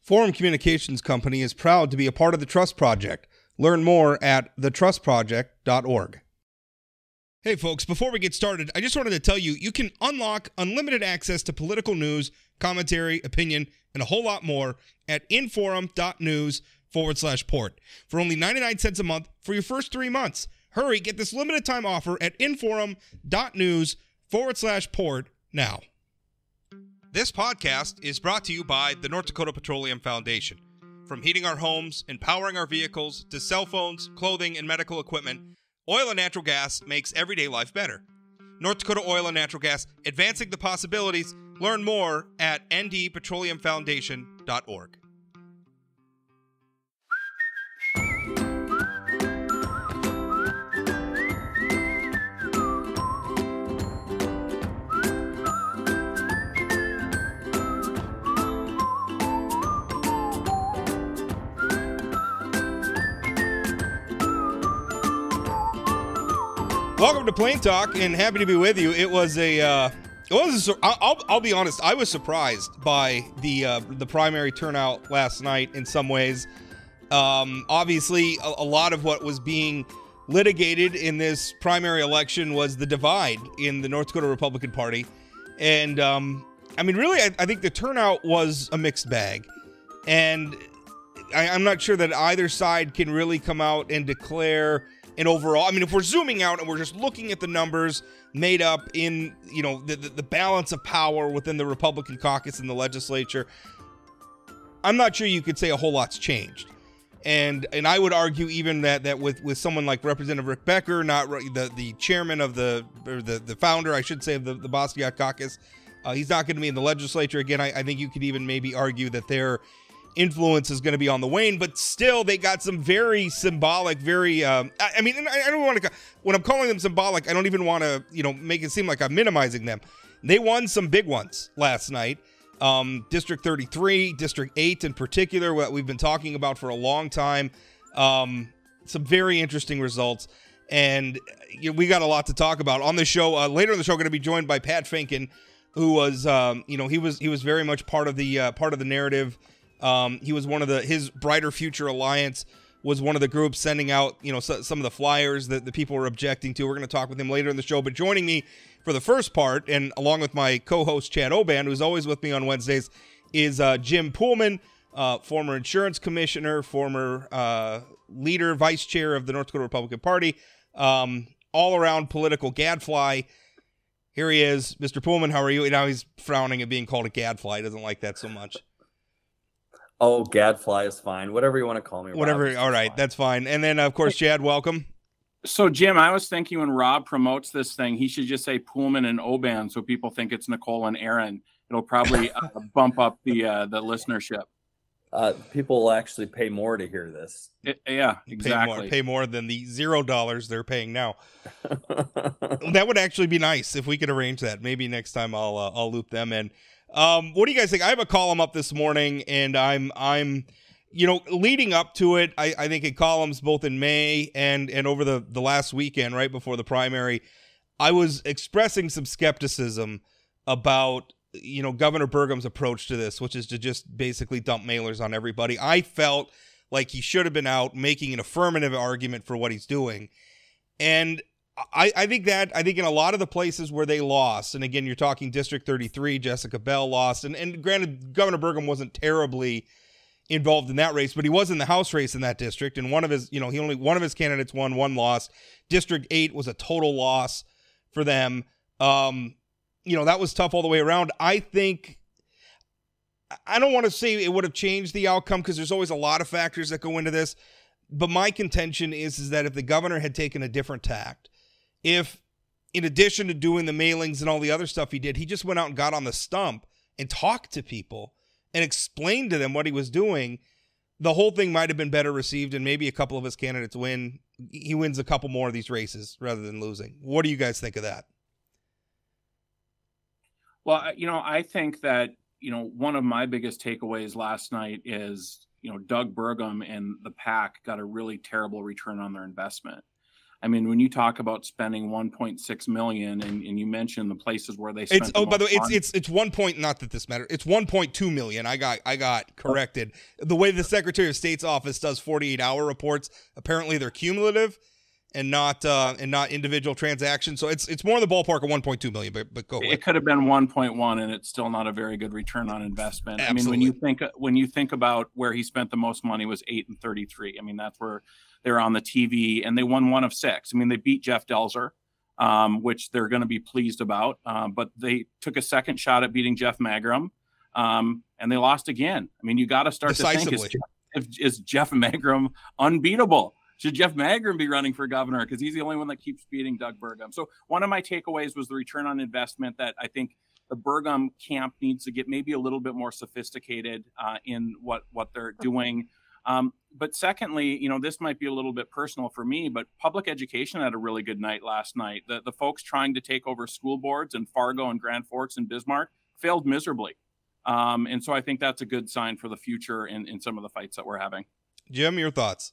Forum Communications Company is proud to be a part of the Trust Project. Learn more at thetrustproject.org. Hey folks, before we get started, I just wanted to tell you, you can unlock unlimited access to political news, commentary, opinion, and a whole lot more at inforum.news/port for only 99 cents a month for your first 3 months. Hurry, get this limited time offer at inforum.news/port now. This podcast is brought to you by the North Dakota Petroleum Foundation. From heating our homes and powering our vehicles to cell phones, clothing, and medical equipment, oil and natural gas makes everyday life better. North Dakota Oil and Natural Gas, advancing the possibilities. Learn more at ndpetroleumfoundation.org. Welcome to Plain Talk, and happy to be with you. I'll be honest, I was surprised by the primary turnout last night in some ways. Obviously, a lot of what was being litigated in this primary election was the divide in the North Dakota Republican Party. And, really, I think the turnout was a mixed bag. And I'm not sure that either side can really come out and declare an overall. If we're zooming out and we're just looking at the numbers made up in, the balance of power within the Republican caucus in the legislature, I'm not sure you could say a whole lot's changed. And I would argue even that with someone like Representative Rick Becker, not the chairman of the founder, I should say, of the Bastiat caucus, he's not going to be in the legislature again. I think you could even maybe argue that their influence is going to be on the wane, but still they got some very symbolic, very I don't want to, when I'm calling them symbolic, I don't even want to make it seem like I'm minimizing them. They won some big ones last night. District 33, District 8 in particular, what we've been talking about for a long time. Some very interesting results, and we got a lot to talk about on the show. Later in the show, going to be joined by Pat Finken, who was he was very much part of the narrative. He was his Brighter Future Alliance was one of the groups sending out, some of the flyers that the people were objecting to. We're going to talk with him later in the show, but joining me for the first part, and along with my co-host Chad Oban, who's always with me on Wednesdays, is Jim Poolman, former insurance commissioner, former leader, vice chair of the North Dakota Republican Party, all-around political gadfly. Here he is. Mr. Poolman, how are you? Now he's frowning at being called a gadfly. He doesn't like that so much. Oh, gadfly is fine. Whatever you want to call me. Whatever. Rob, all right. Fine. That's fine. And then, of course, Chad, welcome. So, Jim, I was thinking when Rob promotes this thing, he should just say Poolman and Oban so people think it's Nicole and Aaron. It'll probably bump up the listenership. People will actually pay more to hear this. Yeah, exactly. Pay more than the $0 they're paying now. That would actually be nice if we could arrange that. Maybe next time I'll loop them in. What do you guys think? I have a column up this morning, and I'm leading up to it, I think in columns both in May and over the last weekend, right before the primary, I was expressing some skepticism about, Governor Burgum's approach to this, which is to just basically dump mailers on everybody. I felt like he should have been out making an affirmative argument for what he's doing. And I think in a lot of the places where they lost, and again, you're talking District 33, Jessica Bell lost, and granted, Governor Burgum wasn't terribly involved in that race, but he was in the House race in that district, and one of his candidates won, one lost. District 8 was a total loss for them. That was tough all the way around. I don't want to say it would have changed the outcome because there's always a lot of factors that go into this, but my contention is that if the governor had taken a different tact, if in addition to doing the mailings and all the other stuff he did, he just went out and got on the stump and talked to people and explained to them what he was doing, the whole thing might have been better received, and maybe a couple of his candidates win. He wins a couple more of these races rather than losing. What do you guys think of that? Well, I think that, one of my biggest takeaways last night is, Doug Burgum and the PAC got a really terrible return on their investment. I mean, when you talk about spending 1.6 million, and you mentioned the places where they spent. By the way, it's 1 point. Not that this matters. It's 1.2 million. I got corrected. The way the Secretary of State's office does 48-hour reports, apparently they're cumulative and not individual transactions. So it's more in the ballpark of 1.2 million. But go ahead. It could have been 1.1, and it's still not a very good return on investment. Absolutely. I mean, when you think about where he spent the most money was 8 and 33. I mean, that's where they're on the TV, and they won 1 of 6. I mean, they beat Jeff Delzer, which they're going to be pleased about. But they took a second shot at beating Jeff Magrum, and they lost again. I mean, you got to start to think, is Jeff Magrum unbeatable? Should Jeff Magrum be running for governor? Because he's the only one that keeps beating Doug Burgum. So one of my takeaways was the return on investment, that I think the Burgum camp needs to get maybe a little bit more sophisticated in what they're doing. But secondly, this might be a little bit personal for me, but public education had a really good night last night. The folks trying to take over school boards in Fargo and Grand Forks and Bismarck failed miserably. And so I think that's a good sign for the future in some of the fights that we're having. Jim, your thoughts?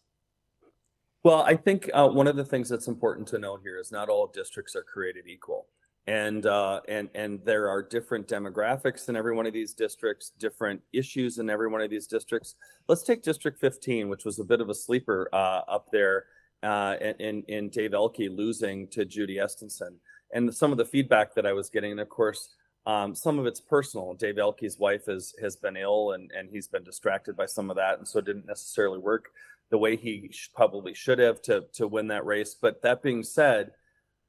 Well, I think one of the things that's important to note here is not all districts are created equal. And there are different demographics in every one of these districts, different issues in every one of these districts. Let's take District 15, which was a bit of a sleeper up there in Dave Elke losing to Judy Estenson. And some of the feedback that I was getting, and of course, some of it's personal. Dave Elke's wife has been ill, and he's been distracted by some of that, and so it didn't necessarily work the way he probably should have to win that race. But that being said,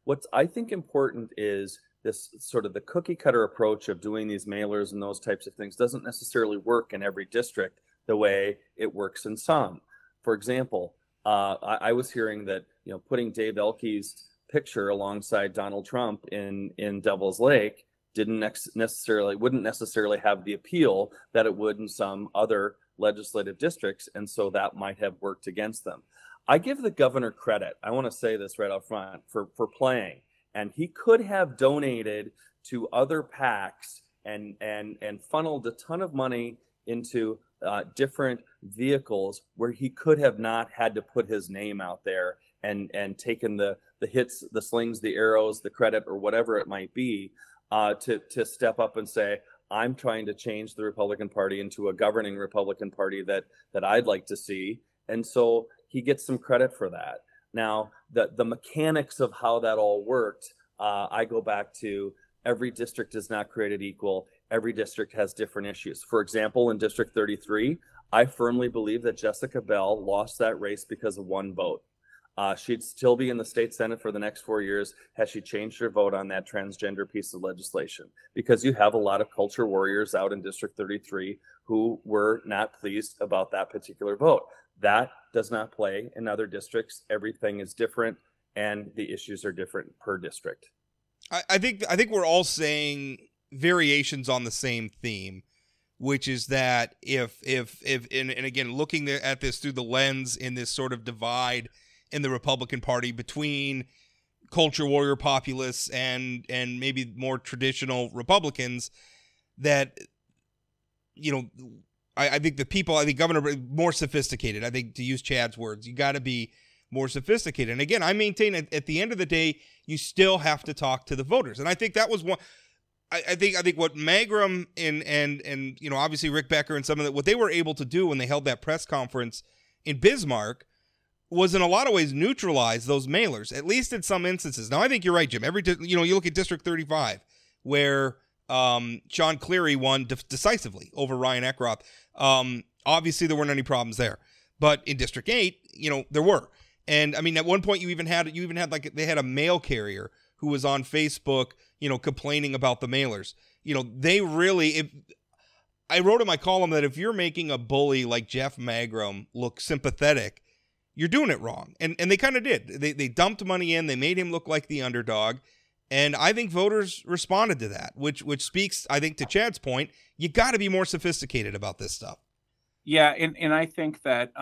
what's I think important is this sort of the cookie cutter approach of doing these mailers and those types of things doesn't necessarily work in every district the way it works in some. For example, I was hearing that putting Dave Elke's picture alongside Donald Trump in Devil's Lake wouldn't necessarily have the appeal that it would in some other legislative districts, and so that might have worked against them. I give the governor credit. I want to say this right up front for playing, and he could have donated to other PACs and funneled a ton of money into different vehicles where he could have not had to put his name out there and taken the hits, the slings, the arrows, the credit, or whatever it might be, to step up and say, I'm trying to change the Republican Party into a governing Republican Party that I'd like to see. And so he gets some credit for that. Now, the mechanics of how that all worked, I go back to every district is not created equal. Every district has different issues. For example, in District 33, I firmly believe that Jessica Bell lost that race because of 1 vote. She'd still be in the state Senate for the next 4 years had she changed her vote on that transgender piece of legislation, because you have a lot of culture warriors out in District 33 who were not pleased about that particular vote. That does not play in other districts. Everything is different, and the issues are different per district. I think we're all saying variations on the same theme, which is that if and again, looking at this through the lens in this sort of divide in the Republican Party between culture warrior populists and maybe more traditional Republicans, that I think Governor more sophisticated. I think, to use Chad's words, you got to be more sophisticated. And again, I maintain at the end of the day, you still have to talk to the voters. And I think that was one. I think what Magrum and obviously Rick Becker and some of what they were able to do when they held that press conference in Bismarck was in a lot of ways neutralize those mailers, at least in some instances. Now, I think you're right, Jim. You look at District 35, where Sean Cleary won decisively over Ryan Eckroth. Obviously, there weren't any problems there, but in District 8, there were. And I mean, at one point, you even had like they had a mail carrier who was on Facebook, complaining about the mailers. They really. I wrote in my column that if you're making a bully like Jeff Magrum look sympathetic, you're doing it wrong. And they kind of did. They dumped money in. They made him look like the underdog. And I think voters responded to that, which speaks, I think, to Chad's point. You got to be more sophisticated about this stuff. Yeah, and I think that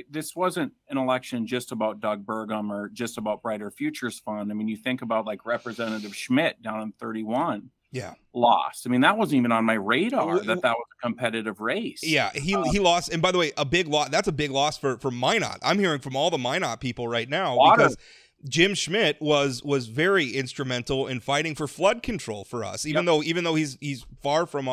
this wasn't an election just about Doug Burgum or just about Brighter Futures Fund. I mean, you think about like Representative Schmidt down in 31. Yeah, lost. I mean, that wasn't even on my radar that was a competitive race. Yeah, he lost. And by the way, a big loss. That's a big loss for Minot. I'm hearing from all the Minot people right now Jim Schmidt was very instrumental in fighting for flood control for us, even though he's far from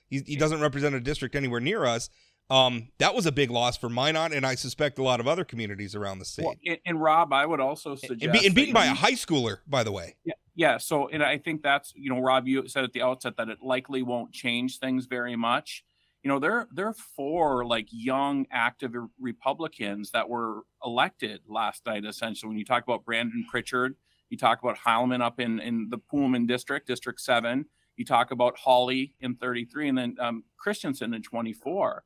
he doesn't represent a district anywhere near us. That was a big loss for Minot, and I suspect a lot of other communities around the state. Well, and Rob, I would also suggest and beaten by a high schooler, by the way. Yeah. So, and I think that's, Rob, you said at the outset that it likely won't change things very much. There are 4 like young active Republicans that were elected last night. Essentially, when you talk about Brandon Pritchard, you talk about Heilman up in the Pullman district, District 7. You talk about Hawley in 33, and then Christensen in 24.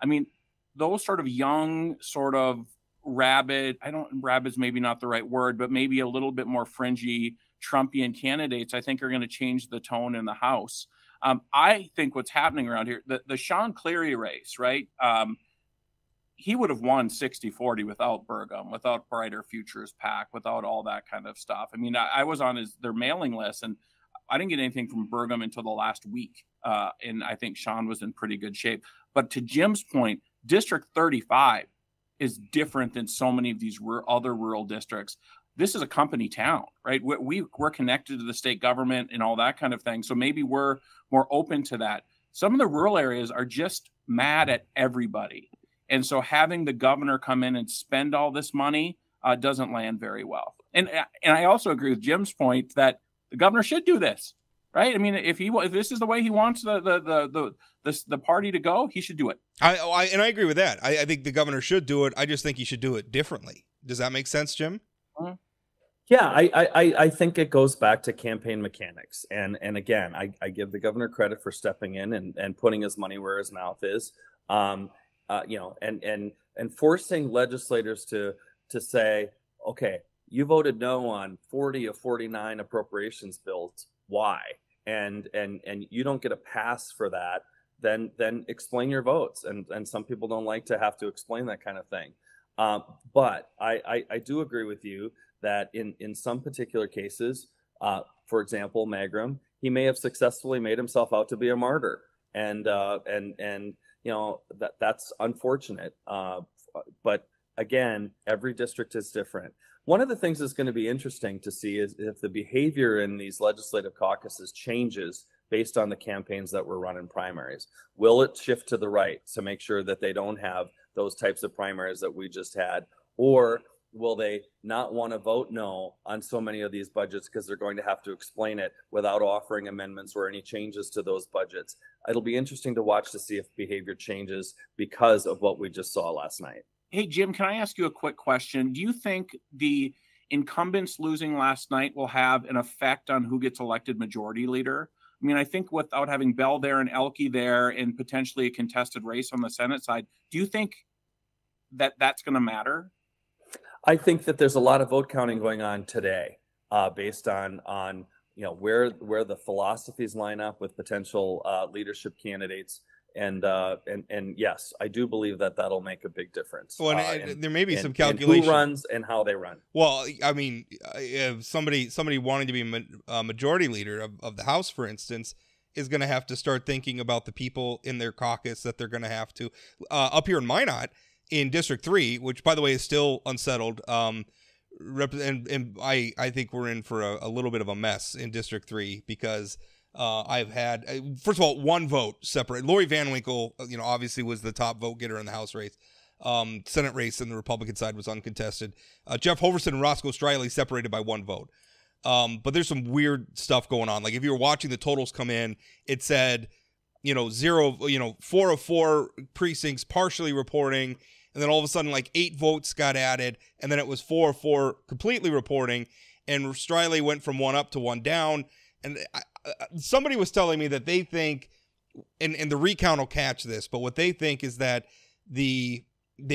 I mean, those sort of young, sort of rabid's maybe not the right word, but maybe a little bit more fringy Trumpian candidates, I think are going to change the tone in the House. I think what's happening around here, the Sean Cleary race, right? He would have won 60-40 without Burgum, without Brighter Futures PAC, without all that kind of stuff. I mean, I was on their mailing list, and I didn't get anything from Burgum until the last week. And I think Sean was in pretty good shape. But to Jim's point, District 35 is different than so many of these other rural districts. This is a company town, right? We're connected to the state government and all that kind of thing. So maybe we're more open to that. Some of the rural areas are just mad at everybody. And so having the governor come in and spend all this money doesn't land very well. And I also agree with Jim's point that the governor should do this, right? I mean, if this is the way he wants the party to go, he should do it. I agree with that. I think the governor should do it. I just think he should do it differently. Does that make sense, Jim? Yeah, I think it goes back to campaign mechanics. And again, I give the governor credit for stepping in and putting his money where his mouth is. And forcing legislators to say, okay, you voted no on 40 of 49 appropriations bills. Why? And you don't get a pass for that. Then explain your votes. And some people don't like to have to explain that kind of thing. But I do agree with you that in some particular cases, for example, Magram, he may have successfully made himself out to be a martyr, and that's unfortunate. But again, every district is different. One of the things that's going to be interesting to see is if the behavior in these legislative caucuses changes based on the campaigns that were run in primaries. Will it shift to the right to make sure that they don't have those types of primaries that we just had, or will they not want to vote no on so many of these budgets because they're going to have to explain it without offering amendments or any changes to those budgets? It'll be interesting to watch to see if behavior changes because of what we just saw last night. Hey, Jim, can I ask you a quick question? Do you think the incumbents losing last night will have an effect on who gets elected majority leader? I mean, I think without having Bell there and Elke there and potentially a contested race on the Senate side, do you think that that's going to matter? I think that there's a lot of vote counting going on today, based on where the philosophies line up with potential leadership candidates, and yes, I do believe that that'll make a big difference. Well, and there may be some calculation who runs and how they run. Well, I mean, if somebody wanting to be a majority leader of the House, for instance, is going to have to start thinking about the people in their caucus that they're going to have to up here in Minot. In District 3, which, by the way, is still unsettled, and I think we're in for a little bit of a mess in District 3 because I've had, first of all, one vote separate. Lori Van Winkle, obviously was the top vote getter in the House race. Senate race on the Republican side was uncontested. Jeff Hoverson and Roscoe Striley separated by one vote. But there's some weird stuff going on. Like if you were watching the totals come in, it said, 4 of 4 precincts partially reporting. And then all of a sudden, like 8 votes got added, and then it was 4 of 4 completely reporting, and Striley went from 1 up to 1 down. And somebody was telling me that they think, and the recount will catch this, but what they think is that they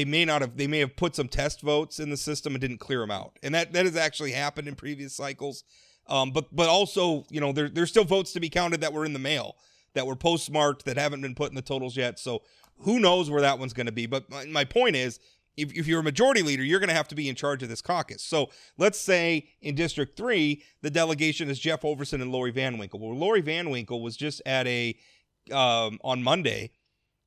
may have put some test votes in the system and didn't clear them out, and that has actually happened in previous cycles. But also, there's still votes to be counted that were in the mail, that were postmarked, that haven't been put in the totals yet. So who knows where that one's going to be. But my point is, if you're a majority leader, you're going to have to be in charge of this caucus. So let's say in District 3, the delegation is Jeff Overson and Lori Van Winkle. Well, Lori Van Winkle was just at on Monday,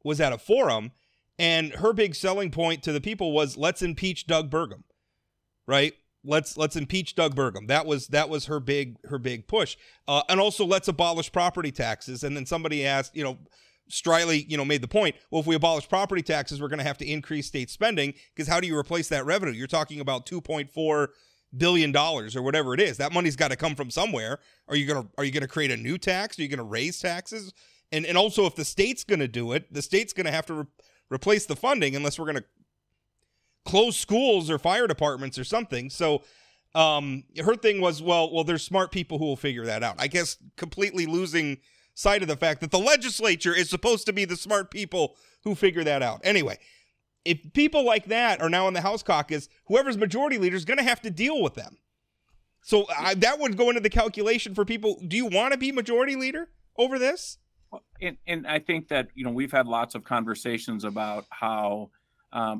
was at a forum, and her big selling point to the people was, let's impeach Doug Burgum, right? let's impeach Doug Burgum. That was her big push. And also let's abolish property taxes. And then somebody asked, Striley, made the point, well, if we abolish property taxes, we're going to have to increase state spending, because how do you replace that revenue? You're talking about $2.4 billion or whatever it is. That money's got to come from somewhere. Are you going to create a new tax? Are you going to raise taxes? And also, if the state's going to do it, the state's going to have to replace the funding, unless we're going to close schools or fire departments or something. So her thing was, well, there's smart people who will figure that out. I guess completely losing sight of the fact that the legislature is supposed to be the smart people who figure that out. Anyway, if people like that are now in the House caucus, whoever's majority leader is going to have to deal with them. So that would go into the calculation for people. Do you want to be majority leader over this? And I think that, we've had lots of conversations about how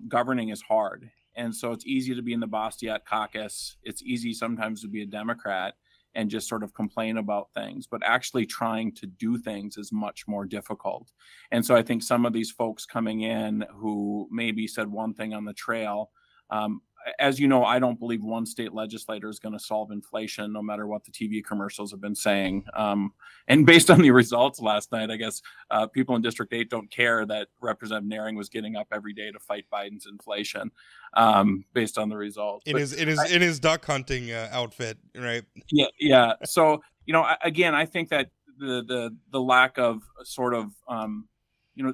governing is hard. And so it's easy to be in the Bastiat caucus. It's easy sometimes to be a Democrat and just sort of complain about things, but actually trying to do things is much more difficult. And so I think some of these folks coming in who maybe said one thing on the trail, as you know, I don't believe one state legislator is going to solve inflation, no matter what the TV commercials have been saying. And based on the results last night, I guess people in District 8 don't care that Representative Naring was getting up every day to fight Biden's inflation, based on the results. In his duck hunting outfit, right? Yeah. So, again, I think that the lack of sort of,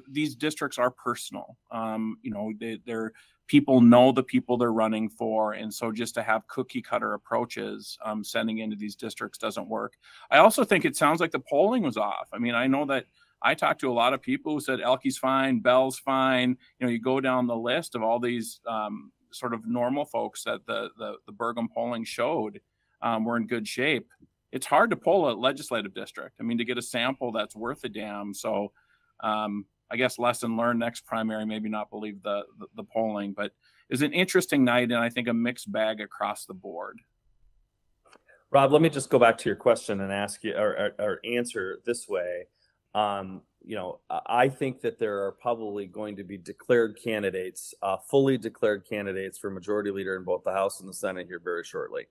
these districts are personal. They're people know the people they're running for. And so just to have cookie cutter approaches sending into these districts doesn't work. I also think it sounds like the polling was off. I mean, I know that I talked to a lot of people who said Elke's fine, Bell's fine. You go down the list of all these sort of normal folks that the Burgum polling showed were in good shape. It's hard to poll a legislative district. I mean, to get a sample that's worth a damn. So I guess lesson learned next primary, maybe not believe the polling, but it's an interesting night, and I think a mixed bag across the board. Rob, let me just go back to your question and ask you or answer this way. I think that there are probably going to be declared candidates, fully declared candidates for majority leader in both the House and the Senate here very shortly,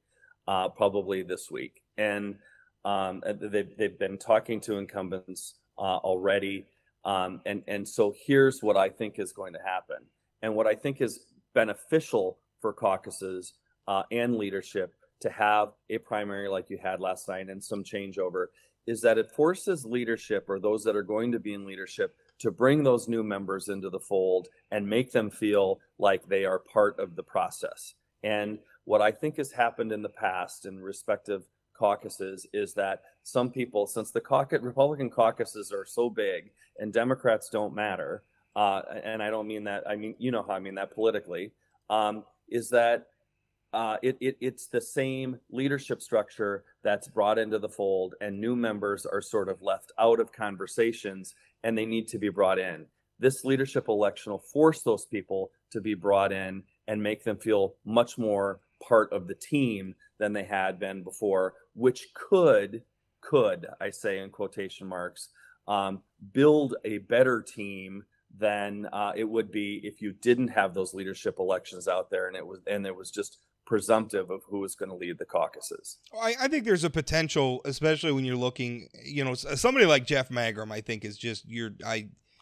probably this week. And they've been talking to incumbents already. And so here's what I think is going to happen. And what I think is beneficial for caucuses and leadership to have a primary like you had last night and some changeover is that it forces leadership, or those that are going to be in leadership, to bring those new members into the fold and make them feel like they are part of the process. And what I think has happened in the past in respective caucuses is that some people, since the Republican caucuses are so big and Democrats don't matter, and I don't mean that, I mean, you know how I mean that politically, is that it's the same leadership structure that's brought into the fold, and new members are sort of left out of conversations and they need to be brought in. This leadership election will force those people to be brought in and make them feel much more part of the team than they had been before, which could, I say in quotation marks, build a better team than it would be if you didn't have those leadership elections out there and it was just presumptive of who was going to lead the caucuses. I think there's a potential, especially when you're looking, somebody like Jeff Mangrum, I think is just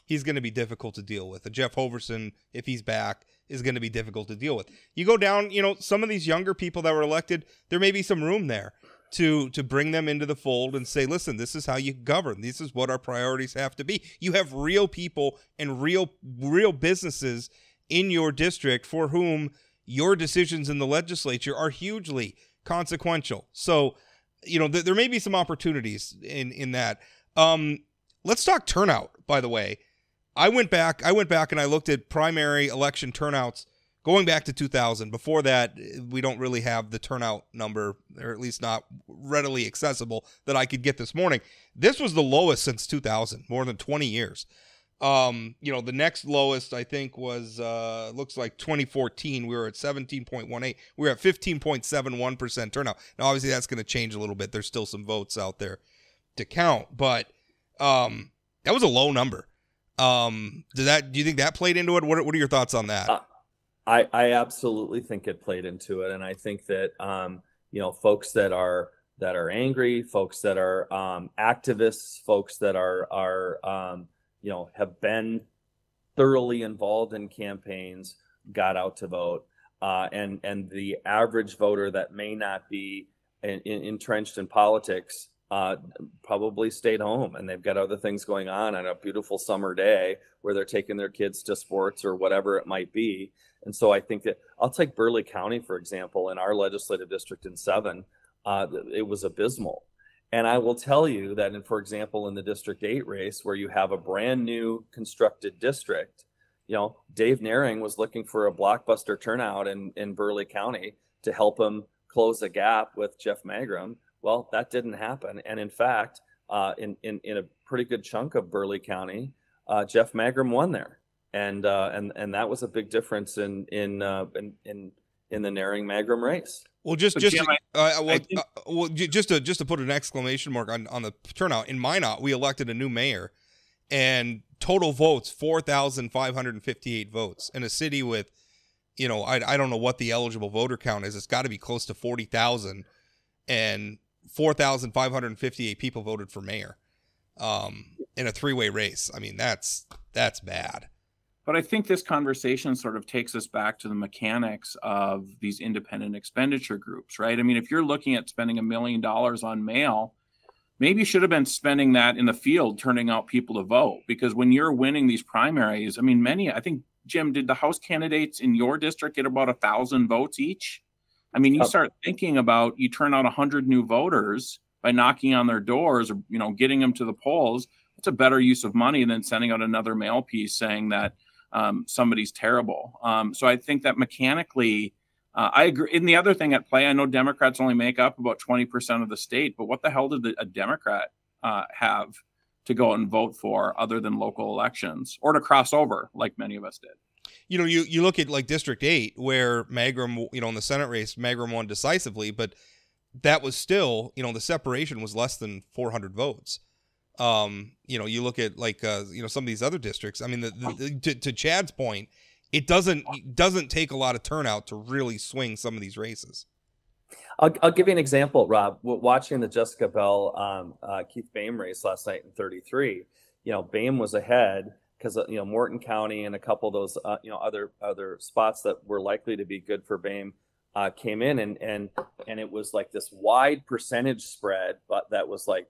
he's going to be difficult to deal with. And Jeff Hoverson, if he's back, is going to be difficult to deal with. You go down, some of these younger people that were elected, there may be some room there to bring them into the fold and say, listen, this is how you govern. This is what our priorities have to be. You have real people and real businesses in your district for whom your decisions in the legislature are hugely consequential. So, there may be some opportunities in that. Let's talk turnout, by the way. I went back and I looked at primary election turnouts going back to 2000. Before that, we don't really have the turnout number, or at least not readily accessible, that I could get this morning. This was the lowest since 2000, more than 20 years. The next lowest, I think, was looks like 2014. We were at 17.18. We were at 15.71% turnout. Now, obviously, that's going to change a little bit. There's still some votes out there to count, but that was a low number. Do you think that played into it? What are your thoughts on that? I absolutely think it played into it, and I think that folks that are angry, folks that are activists, folks that are have been thoroughly involved in campaigns got out to vote, and the average voter that may not be entrenched in politics probably stayed home, and they've got other things going on a beautiful summer day where they're taking their kids to sports or whatever it might be. And so I think that I'll take Burleigh County, for example, in our legislative district in 7, it was abysmal. And I will tell you that, for example, in the District 8 race, where you have a brand new constructed district, Dave Naring was looking for a blockbuster turnout in Burleigh County to help him close a gap with Jeff Magrum. Well, that didn't happen. And in fact, in a pretty good chunk of Burleigh County, Jeff Magrum won there. And that was a big difference in the Naring Magrum race. Well, just to put an exclamation mark on the turnout, in Minot, we elected a new mayor, and total votes 4,558 votes in a city with, I don't know what the eligible voter count is. It's got to be close to 40,000, and 4,558 people voted for mayor in a 3-way race. I mean, that's bad. But I think this conversation sort of takes us back to the mechanics of these independent expenditure groups, right? I mean, if you're looking at spending $1 million on mail, maybe you should have been spending that in the field, turning out people to vote. Because when you're winning these primaries, I mean, I think, Jim, did the House candidates in your district get about 1,000 votes each? I mean, you start thinking about, you turn out 100 new voters by knocking on their doors or, getting them to the polls. It's a better use of money than sending out another mail piece saying that somebody's terrible. So I think that mechanically, I agree. And the other thing at play, I know Democrats only make up about 20% of the state, but what the hell did a Democrat have to go and vote for other than local elections, or to cross over like many of us did? You look at like District 8 where Magrum, in the Senate race, Magrum won decisively, but that was still, the separation was less than 400 votes. You look at like, some of these other districts. I mean, to Chad's point, it doesn't take a lot of turnout to really swing some of these races. I'll give you an example, Rob. Watching the Jessica Bell, Keith Boehm race last night in 33, Boehm was ahead because, Morton County and a couple of those, other spots that were likely to be good for Boehm came in, and it was like this wide percentage spread, but that was like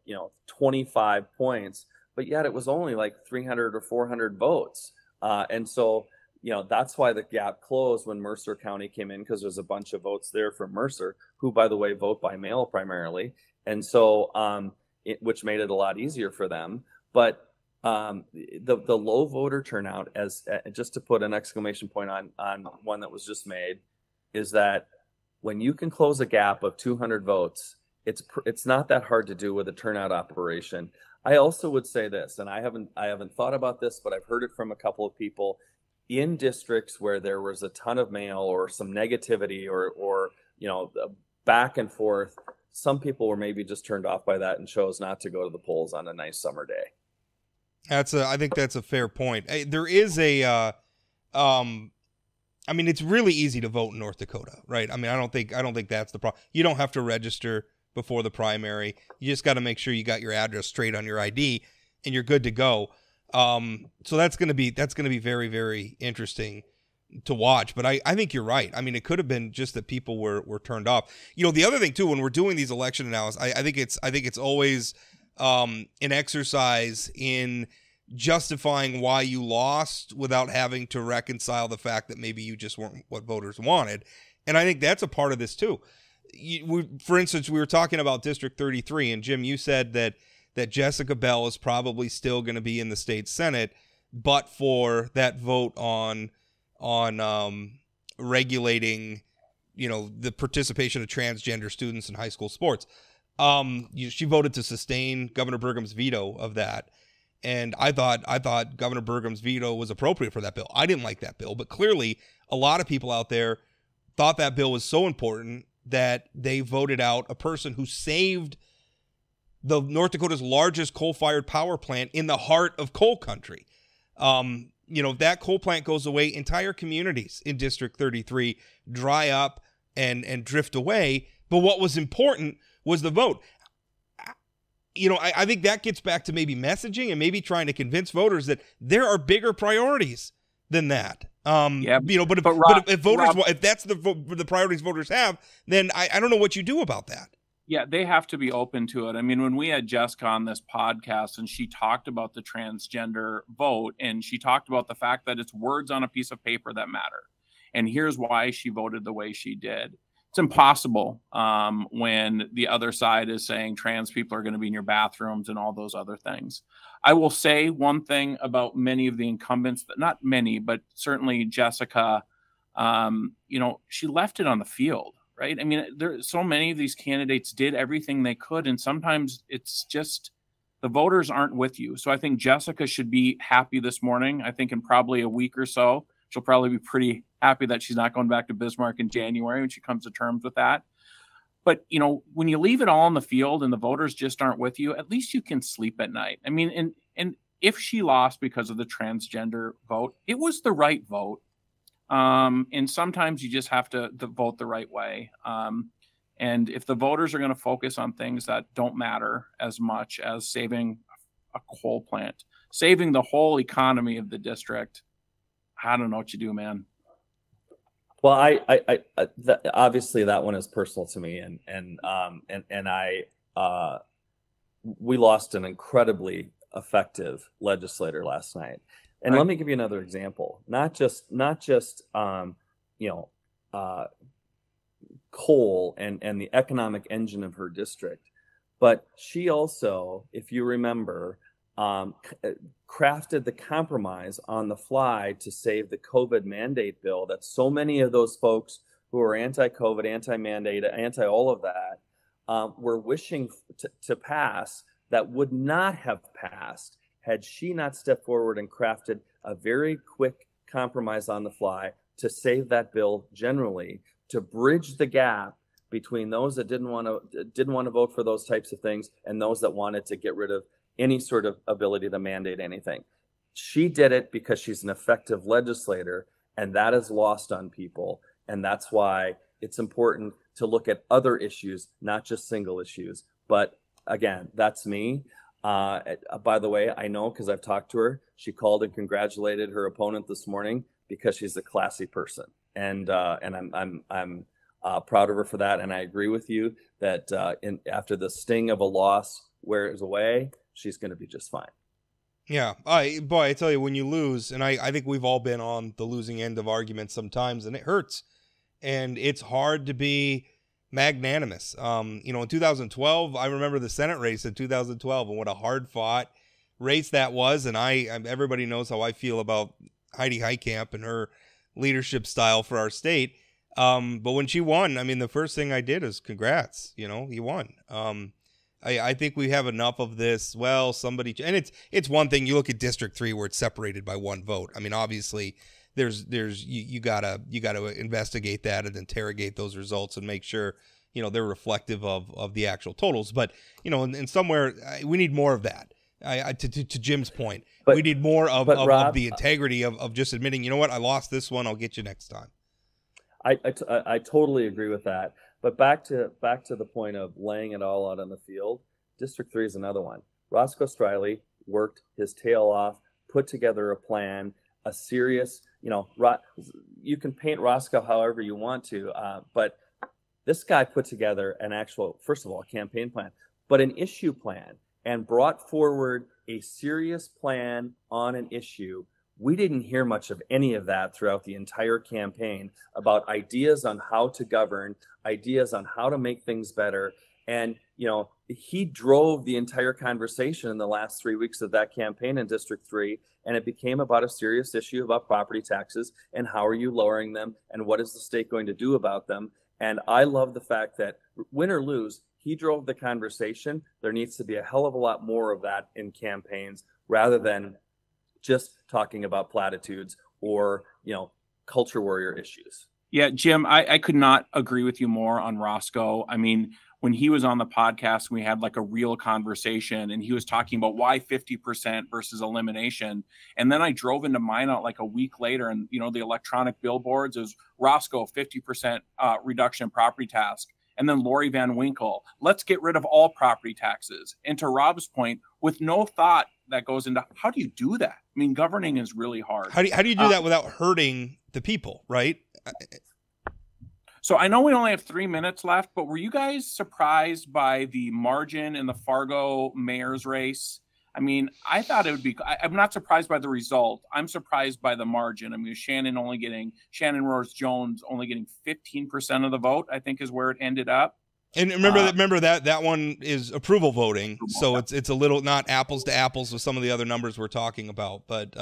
25 points, but yet it was only like 300 or 400 votes, and so that's why the gap closed when Mercer County came in, because there's a bunch of votes there from Mercer, who by the way vote by mail primarily, and so which made it a lot easier for them. But the low voter turnout, as just to put an exclamation point on one that was just made, is that when you can close a gap of 200 votes, it's not that hard to do with a turnout operation. I also would say this, and I haven't thought about this, but I've heard it from a couple of people in districts where there was a ton of mail or some negativity or back and forth. Some people were maybe just turned off by that and chose not to go to the polls on a nice summer day. I think that's a fair point. There is I mean, it's really easy to vote in North Dakota, right? I mean, I don't think that's the problem. You don't have to register before the primary. You just got to make sure you got your address straight on your ID, and you're good to go. So that's gonna be very, very interesting to watch. But I think you're right. I mean, it could have been just that people were turned off. The other thing too, when we're doing these election analysis, I think it's always an exercise in justifying why you lost without having to reconcile the fact that maybe you just weren't what voters wanted. And I think that's a part of this too. For instance, we were talking about District 33, and Jim, you said that Jessica Bell is probably still going to be in the state Senate, but for that vote on regulating, the participation of transgender students in high school sports. She voted to sustain Governor Burgum's veto of that. And I thought Governor Burgum's veto was appropriate for that bill. I didn't like that bill, but clearly a lot of people out there thought that bill was so important that they voted out a person who saved the North Dakota's largest coal-fired power plant in the heart of coal country. if that coal plant goes away, entire communities in District 33 dry up and drift away. But what was important was the vote. I think that gets back to maybe messaging and maybe trying to convince voters that there are bigger priorities than that. But if voters, Rob, if that's the priorities voters have, then I don't know what you do about that. Yeah, they have to be open to it. I mean, when we had Jessica on this podcast and she talked about the transgender vote, and she talked about the fact that it's words on a piece of paper that matter. And here's why she voted the way she did. It's impossible when the other side is saying trans people are going to be in your bathrooms and all those other things. I will say one thing about many of the incumbents, not many, but certainly Jessica, she left it on the field. Right. I mean, so many of these candidates did everything they could. And sometimes it's just the voters aren't with you. So I think Jessica should be happy this morning. I think in probably a week or so, she'll probably be pretty happy that she's not going back to Bismarck in January when she comes to terms with that. But, when you leave it all on the field and the voters just aren't with you, at least you can sleep at night. I mean, and if she lost because of the transgender vote, it was the right vote. And sometimes you just have to vote the right way. And if the voters are going to focus on things that don't matter as much as saving a coal plant, saving the whole economy of the district, I don't know what you do, man. Well, obviously that one is personal to me, we lost an incredibly effective legislator last night. And right. Let me give you another example. Not just coal and the economic engine of her district, but she also, if you remember, crafted the compromise on the fly to save the COVID mandate bill that so many of those folks who are anti-COVID, anti-mandate, anti all of that were wishing to pass, that would not have passed had she not stepped forward and crafted a very quick compromise on the fly to save that bill generally, to bridge the gap between those that didn't want to vote for those types of things and those that wanted to get rid of any sort of ability to mandate anything. She did it because she's an effective legislator, and that is lost on people. And that's why it's important to look at other issues, not just single issues. But again, that's me. By the way, I know because I've talked to her. She called and congratulated her opponent this morning because she's a classy person, and I'm proud of her for that. And I agree with you that after the sting of a loss wears away, she's going to be just fine. Yeah, I tell you, when you lose, and I think we've all been on the losing end of arguments sometimes, and it hurts, and it's hard to be magnanimous. In 2012, I remember the Senate race in 2012 and what a hard fought race that was. And everybody knows how I feel about Heidi Heitkamp and her leadership style for our state. But when she won, I mean, the first thing I did is congrats, you won. I think we have enough of this. Well, and it's one thing, you look at District 3 where it's separated by one vote. I mean, obviously you gotta investigate that and interrogate those results and make sure they're reflective of the actual totals. But and somewhere we need more of that. To Jim's point, we need more of the integrity of just admitting, you know what, I lost this one, I'll get you next time. I totally agree with that. But back to the point of laying it all out on the field, District 3 is another one. Roscoe Striley worked his tail off, put together a plan, a serious, you can paint Roscoe however you want to, but this guy put together an actual, first of all, a campaign plan, but an issue plan, and brought forward a serious plan on an issue. We didn't hear much of any of that throughout the entire campaign about ideas on how to govern, ideas on how to make things better. And, he drove the entire conversation in the last 3 weeks of that campaign in District 3. And it became about a serious issue about property taxes and how are you lowering them and what is the state going to do about them. And I love the fact that win or lose, he drove the conversation. There needs to be a hell of a lot more of that in campaigns rather than just talking about platitudes or, culture warrior issues. Yeah, Jim, I could not agree with you more on Roscoe. I mean, when he was on the podcast, we had like a real conversation, and he was talking about why 50% versus elimination. And then I drove into Minot like a week later, and the electronic billboards is Roscoe 50% reduction in property tax. And then Lori Van Winkle, let's get rid of all property taxes. And to Rob's point, with no thought that goes into how do you do that? I mean, governing is really hard. How do you do that without hurting the people, right? So I know we only have 3 minutes left, but were you guys surprised by the margin in the Fargo mayor's race? I mean, I thought it would be, I'm not surprised by the result. I'm surprised by the margin. I mean, Shannon Rose Jones only getting 15% of the vote, I think is where it ended up. And remember that one is approval voting. So it's a little not apples to apples with some of the other numbers we're talking about, but,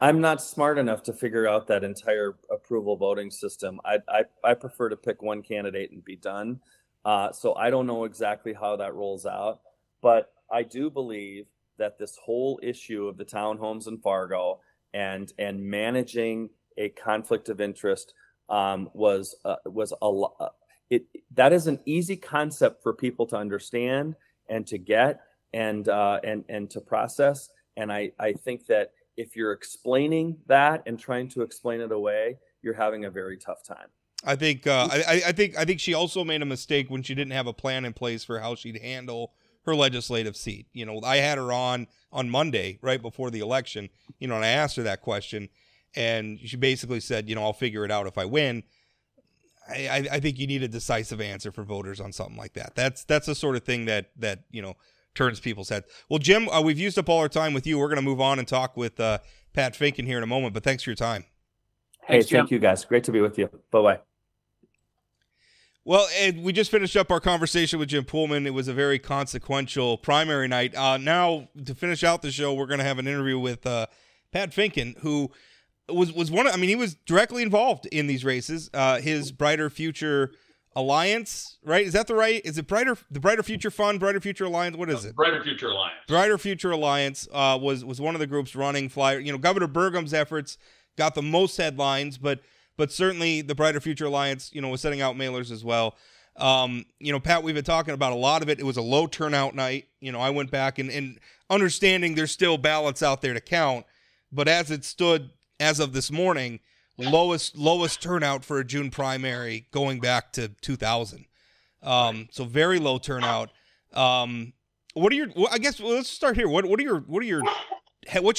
I'm not smart enough to figure out that entire approval voting system. I prefer to pick one candidate and be done. So I don't know exactly how that rolls out, but I do believe that this whole issue of the townhomes in Fargo and managing a conflict of interest was a lot. That is an easy concept for people to understand and to get and to process. And I think that if you're explaining that and trying to explain it away, you're having a very tough time. I think I think she also made a mistake when she didn't have a plan in place for how she'd handle her legislative seat. I had her on Monday right before the election, and I asked her that question, and she basically said, I'll figure it out if I win. I think you need a decisive answer for voters on something like that. That's the sort of thing that turns people's heads. Well, Jim, we've used up all our time with you. We're going to move on and talk with Pat Finken here in a moment, but thanks for your time. Hey, thank you guys. Great to be with you. Bye-bye. Well, Ed, we just finished up our conversation with Jim Poolman. It was a very consequential primary night. Now, to finish out the show, we're going to have an interview with Pat Finken, who was one of, he was directly involved in these races. His Brighter Future Alliance, right? Is that is it the Brighter Future Fund, Brighter Future Alliance? What is it? Brighter Future Alliance. Brighter Future Alliance was one of the groups running flyer. Governor Burgum's efforts got the most headlines, but certainly the Brighter Future Alliance, was sending out mailers as well. Pat, we've been talking about a lot of it. It was a low turnout night. I went back and understanding there's still ballots out there to count, but as it stood as of this morning, lowest turnout for a June primary going back to 2000. So very low turnout. Let's start here. What's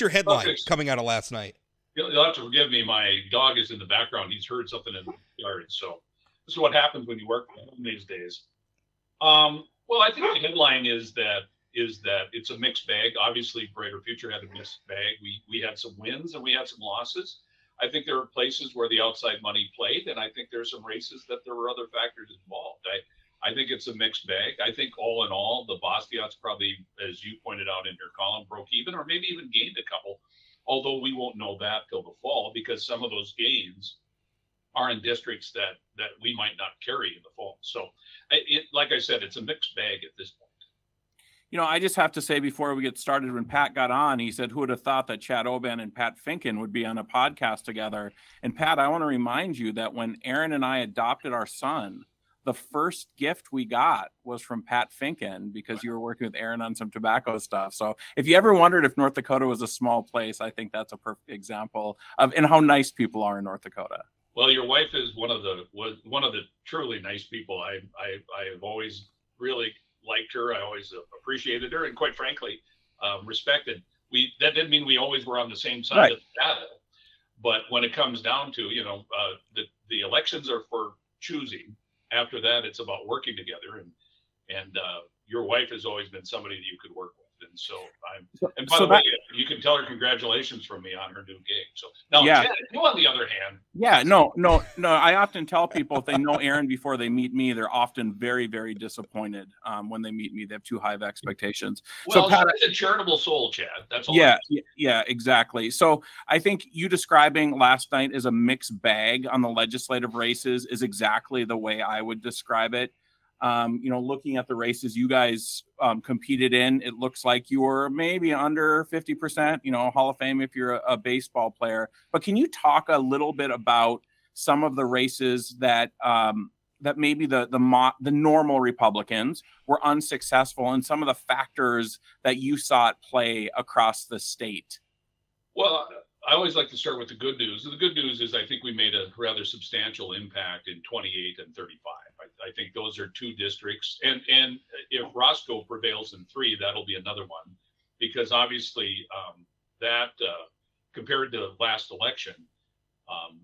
your headline coming out of last night? You'll have to forgive me. My dog is in the background. He's heard something in the yard. So this is what happens when you work these days. Well, I think the headline is that it's a mixed bag. Obviously, Brighter Future had a mixed bag. We had some wins and we had some losses. I think there were places where the outside money played, and I think there are some races that there were other factors involved. I think it's a mixed bag. I think all in all, the Bastiat's probably, as you pointed out in your column, broke even or maybe even gained a couple, although we won't know that till the fall because some of those gains are in districts that we might not carry in the fall. So, like I said, it's a mixed bag at this point. I just have to say before we get started, when Pat got on, he said, who would have thought that Chad Oban and Pat Finken would be on a podcast together? And Pat, I want to remind you that when Aaron and I adopted our son, the first gift we got was from Pat Finken because you were working with Aaron on some tobacco stuff. So if you ever wondered if North Dakota was a small place, I think that's a perfect example of and how nice people are in North Dakota. Well, your wife is one of the truly nice people. I've always really liked her. I always appreciated her, and quite frankly, respected. That didn't mean we always were on the same side of the data, but when it comes down to the elections are for choosing. After that, it's about working together, and your wife has always been somebody that you could work with, and so and by the way, you can tell her congratulations from me on her new gig. So now, Chad, you on the other hand, no. I often tell people if they know Aaron before they meet me, they're often very, very disappointed when they meet me. They have too high of expectations. Well, so Pat, that's a charitable soul, Chad. That's all. Yeah, exactly. So I think you describing last night as a mixed bag on the legislative races is exactly the way I would describe it. Looking at the races you guys competed in, it looks like you were maybe under 50%, Hall of Fame if you're a baseball player. But can you talk a little bit about some of the races that that maybe the normal Republicans were unsuccessful in some of the factors that you saw at play across the state? Well, I always like to start with the good news. The good news is I think we made a rather substantial impact in 28 and 35. I think those are two districts. And if Roscoe prevails in 3, that'll be another one. Because obviously compared to last election,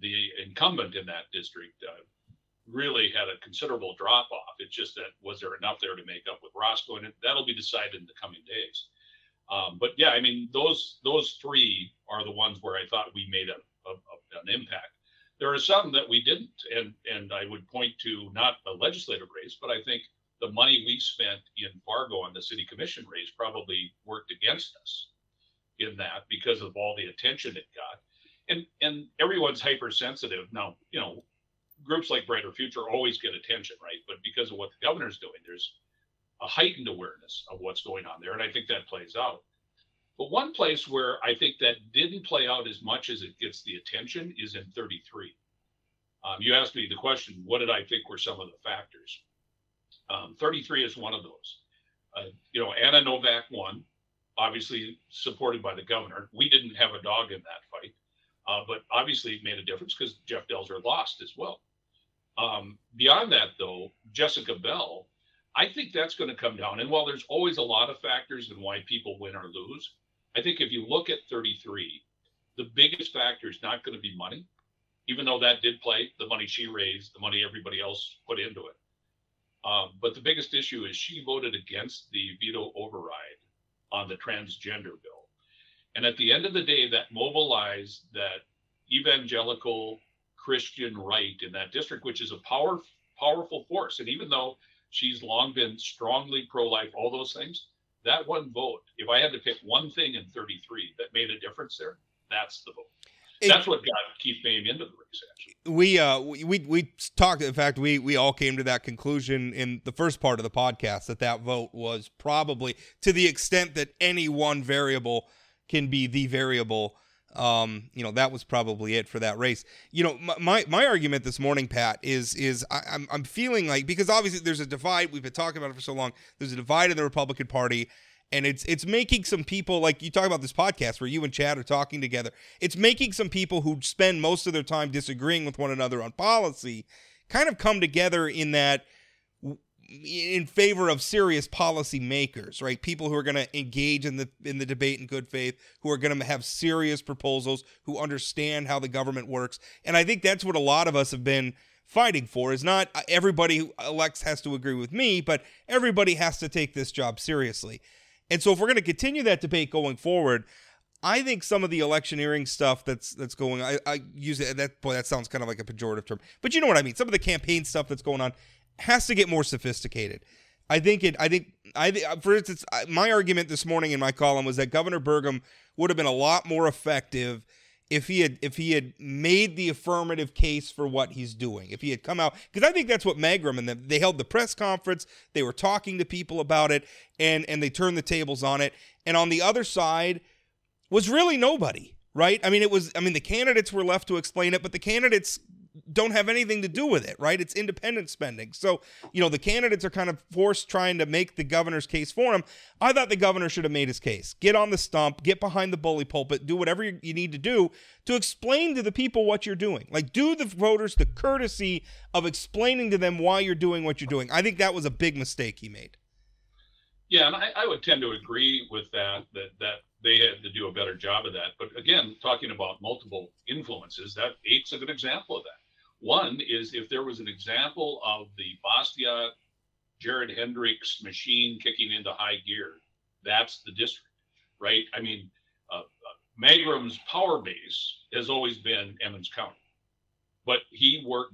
the incumbent in that district really had a considerable drop off. It's just that was there enough there to make up with Roscoe? And that'll be decided in the coming days. But yeah, I mean, those 3 are the ones where I thought we made an impact. There are some that we didn't, and I would point to not a legislative race, but I think the money we spent in Fargo on the city commission race probably worked against us in that because of all the attention it got. And everyone's hypersensitive. Now, groups like Brighter Future always get attention, right? But because of what the governor's doing, there's a heightened awareness of what's going on there. And I think that plays out. But one place where I think that didn't play out as much as it gets the attention is in 33. You asked me the question, what did I think were some of the factors? 33 is one of those. Anna Novak won, obviously supported by the governor. We didn't have a dog in that fight, but obviously it made a difference because Jeff Delzer lost as well. Beyond that, though, Jessica Bell, I think that's going to come down. And while there's always a lot of factors in why people win or lose, I think if you look at 33, the biggest factor is not going to be money, even though that did play, the money she raised, the money everybody else put into it. But the biggest issue is she voted against the veto override on the transgender bill. And at the end of the day, that mobilized that evangelical Christian right in that district, which is a powerful force. And even though she's long been strongly pro-life, all those things, that one vote, if I had to pick one thing in 33 that made a difference there, that's the vote. That's what got Keith Boehm into the race, actually. We talked, in fact, we all came to that conclusion in the first part of the podcast that vote was probably, to the extent that any one variable can be the variable, that was probably it for that race. My argument this morning, Pat, is I'm feeling like, because obviously there's a divide, we've been talking about it for so long, there's a divide in the Republican Party, and it's making some people, like you talk about this podcast where you and Chad are talking together, it's making some people who spend most of their time disagreeing with one another on policy kind of come together in favor of serious policy makers, right? People who are going to engage in the debate in good faith, who are going to have serious proposals, who understand how the government works. And I think that's what a lot of us have been fighting for, is not everybody who elects has to agree with me, but everybody has to take this job seriously. And so if we're going to continue that debate going forward, I think some of the electioneering stuff that's going on, I use it, that sounds kind of like a pejorative term, but you know what I mean? Some of the campaign stuff that's going on has to get more sophisticated. I think for instance, my argument this morning in my column was that Governor Burgum would have been a lot more effective if he had made the affirmative case for what he's doing. If he had come out, because I think that's what Magrum and them, they held the press conference, they were talking to people about it, and they turned the tables on it. And on the other side was really nobody, right? I mean, the candidates were left to explain it, but the candidates don't have anything to do with it, right? It's independent spending. So, the candidates are kind of forced trying to make the governor's case for him. I thought the governor should have made his case. Get on the stump, get behind the bully pulpit, do whatever you need to do to explain to the people what you're doing. Like, do the voters the courtesy of explaining to them why you're doing what you're doing. I think that was a big mistake he made. Yeah, and I would tend to agree with that they had to do a better job of that. But again, talking about multiple influences, that 8's a good example of that. One is if there was an example of the Bastiat, Jared Hendricks machine kicking into high gear, that's the district, right? I mean, Magrum's power base has always been Emmons County, but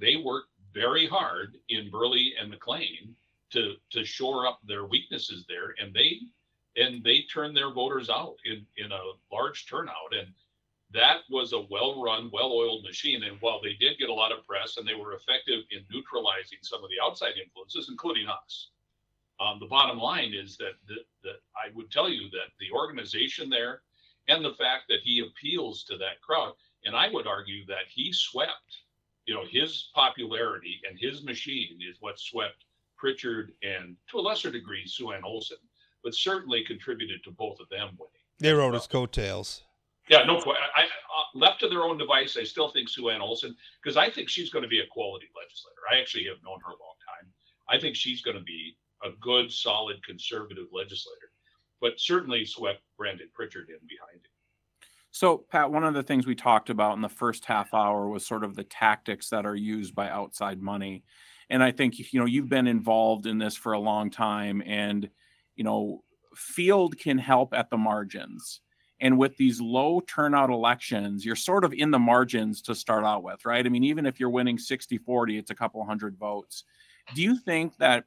they worked very hard in Burley and McLean to shore up their weaknesses there, and they turned their voters out in a large turnout. And that was a well-run, well-oiled machine. And while they did get a lot of press and they were effective in neutralizing some of the outside influences, including us, the bottom line is that I would tell you that the organization there and the fact that he appeals to that crowd, and I would argue that he swept his popularity and his machine is what swept Pritchard and to a lesser degree Sue Ann Olson, but certainly contributed to both of them winning. They rode his coattails. Yeah, no question. Left to their own device, I still think Sue Ann Olson, because I think she's going to be a quality legislator. I actually have known her a long time. I think she's going to be a good, solid, conservative legislator, but certainly swept Brandon Pritchard in behind him. So, Pat, one of the things we talked about in the first half hour was sort of the tactics that are used by outside money. And I think, you've been involved in this for a long time, and, field can help at the margins. And with these low turnout elections, you're sort of in the margins to start out with, right? I mean, even if you're winning 60-40, it's a couple hundred votes. Do you think that,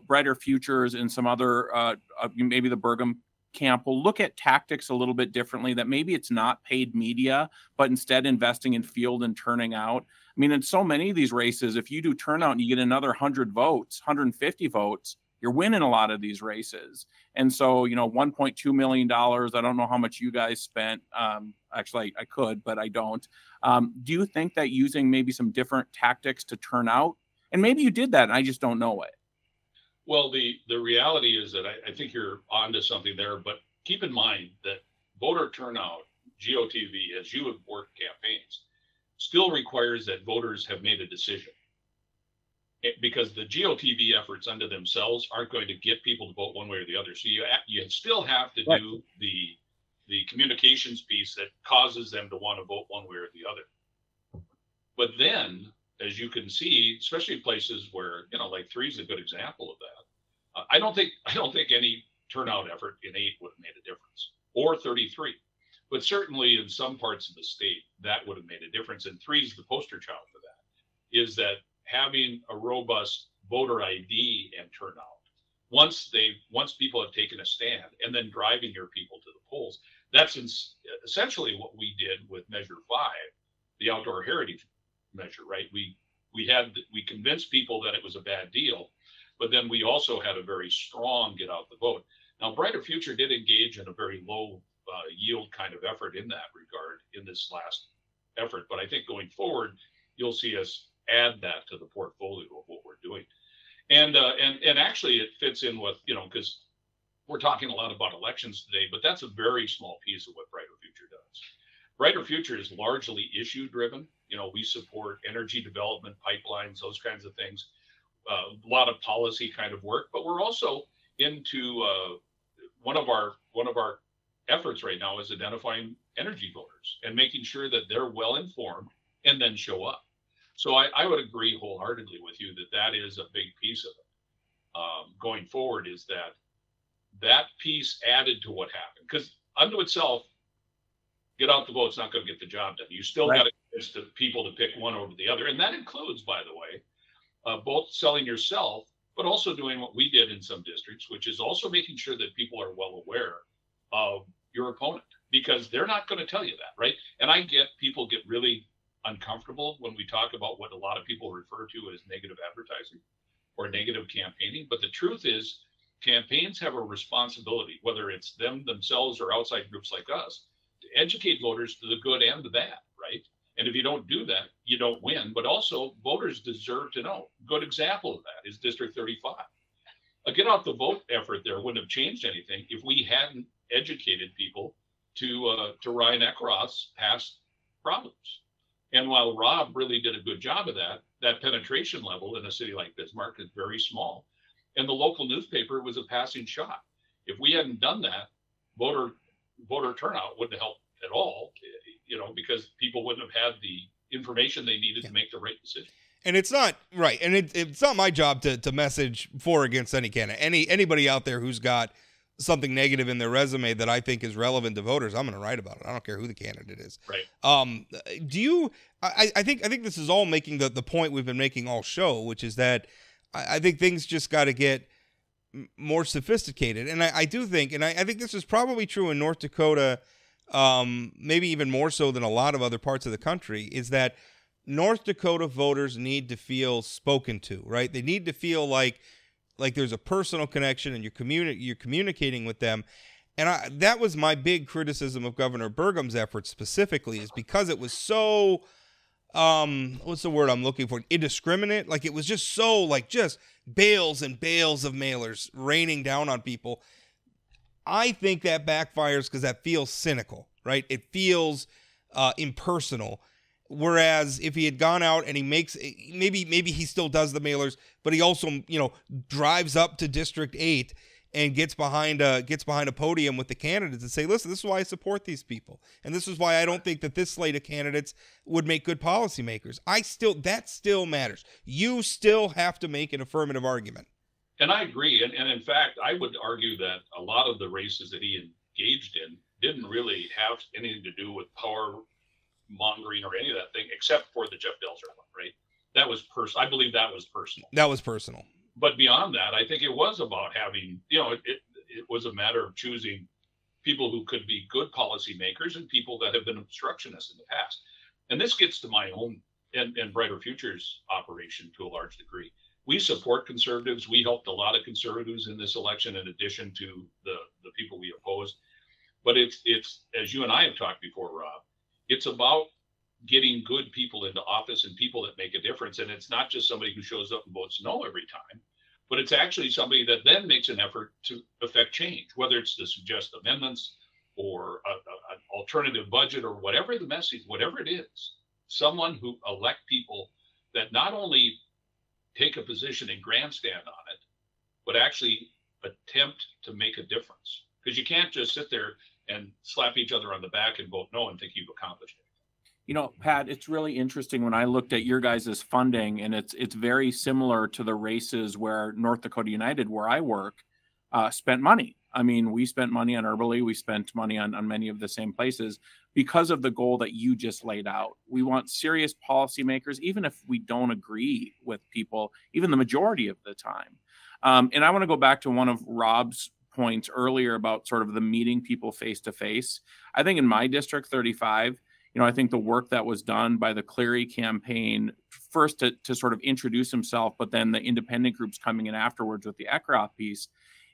Brighter Futures and some other, maybe the Burgum camp will look at tactics a little bit differently, that maybe it's not paid media, but instead investing in field and turning out? I mean, in so many of these races, if you do turnout and you get another 100 votes, 150 votes, you're winning a lot of these races. And so, $1.2 million, I don't know how much you guys spent. Actually, I could, but I don't. Do you think that using maybe some different tactics to turn out, and maybe you did that and I just don't know it? Well, the reality is that I think you're onto something there, but keep in mind that voter turnout, GOTV, as you have worked campaigns, still requires that voters have made a decision. Because the GOTV efforts unto themselves aren't going to get people to vote one way or the other. So you still have to do the communications piece that causes them to want to vote one way or the other. But then, as you can see, especially places where, like 3 is a good example of that. I don't think any turnout effort in 8 would have made a difference, or 33. But certainly in some parts of the state, that would have made a difference. And 3 is the poster child for that, is that having a robust voter ID and turnout, once people have taken a stand, and then driving your people to the polls. That's essentially what we did with Measure 5, the outdoor heritage measure, right? We convinced people that it was a bad deal, but then we also had a very strong get out the vote. Now, Brighter Future did engage in a very low yield kind of effort in that regard in this last effort, but I think going forward, you'll see us add that to the portfolio of what we're doing. And actually it fits in with, because we're talking a lot about elections today, but that's a very small piece of what Brighter Future does. Brighter Future is largely issue driven. We support energy development, pipelines, those kinds of things, a lot of policy kind of work, but we're also into one of our efforts right now is identifying energy voters and making sure that they're well informed and then show up. So I would agree wholeheartedly with you that is a big piece of it. Going forward is that piece added to what happened, because unto itself, get out the vote's not going to get the job done. You still got to convince the people to pick one over the other. And that includes, by the way, both selling yourself, but also doing what we did in some districts, which is also making sure that people are well aware of your opponent, because they're not going to tell you that, right? And I get people get really uncomfortable when we talk about what a lot of people refer to as negative advertising or negative campaigning. But the truth is, campaigns have a responsibility, whether it's them themselves or outside groups like us, to educate voters to the good and the bad, right? And if you don't do that, you don't win. But also, voters deserve to know. Good example of that is District 35. A get out the vote effort there wouldn't have changed anything if we hadn't educated people to Ryan Eckroth's past problems. And while Rob really did a good job of that penetration level in a city like Bismarck is very small. And the local newspaper was a passing shot. If we hadn't done that, voter turnout wouldn't have helped at all, because people wouldn't have had the information they needed to make the right decision. And it's not right. And it's not my job to message for or against any candidate. Anybody out there who's got something negative in their resume that I think is relevant to voters, I'm going to write about it. I don't care who the candidate is. Right. I think this is all making the point we've been making all show, which is that I think things just got to get more sophisticated. And I do think, and I think this is probably true in North Dakota, maybe even more so than a lot of other parts of the country, is that North Dakota voters need to feel spoken to, right? They need to feel like there's a personal connection and you're communicating with them. And that was my big criticism of Governor Burgum's efforts specifically, is because it was so what's the word I'm looking for? Indiscriminate. Like, it was just so, like, just bales and bales of mailers raining down on people. I think that backfires because that feels cynical, right? It feels impersonal. Whereas if he had gone out and he makes, maybe he still does the mailers, but he also, you know, drives up to District 8 and gets behind a podium with the candidates and say, listen, this is why I support these people, and this is why I don't think that this slate of candidates would make good policymakers. That still matters. You still have to make an affirmative argument. And I agree. And in fact, I would argue that a lot of the races that he engaged in didn't really have anything to do with power mongering or any of that thing, except for the Jeff Delzer one, right? That was personal. I believe that was personal. That was personal. But beyond that, I think it was about having, you know, it was a matter of choosing people who could be good policymakers and people that have been obstructionists in the past. And this gets to my own and Brighter Futures operation to a large degree. We support conservatives. We helped a lot of conservatives in this election, in addition to the people we opposed. But it's as you and I have talked before, Rob, it's about getting good people into office and people that make a difference. And it's not just somebody who shows up and votes no every time, but it's actually somebody that then makes an effort to affect change, whether it's to suggest amendments or an alternative budget or whatever the message, whatever it is, someone who elect people that not only take a position and grandstand on it, but actually attempt to make a difference. Because you can't just sit there and slap each other on the back and vote no and think you've accomplished it. You know, Pat, it's really interesting when I looked at your guys' funding, and it's very similar to the races where North Dakota United, where I work, spent money. I mean, we spent money on Early, we spent money on many of the same places because of the goal that you just laid out. We want serious policymakers, even if we don't agree with people, even the majority of the time. And I want to go back to one of Rob's points earlier about sort of the meeting people face to face. I think in my district 35, you know, I think the work that was done by the Cleary campaign, first to sort of introduce himself, but then the independent groups coming in afterwards with the Eckroth piece,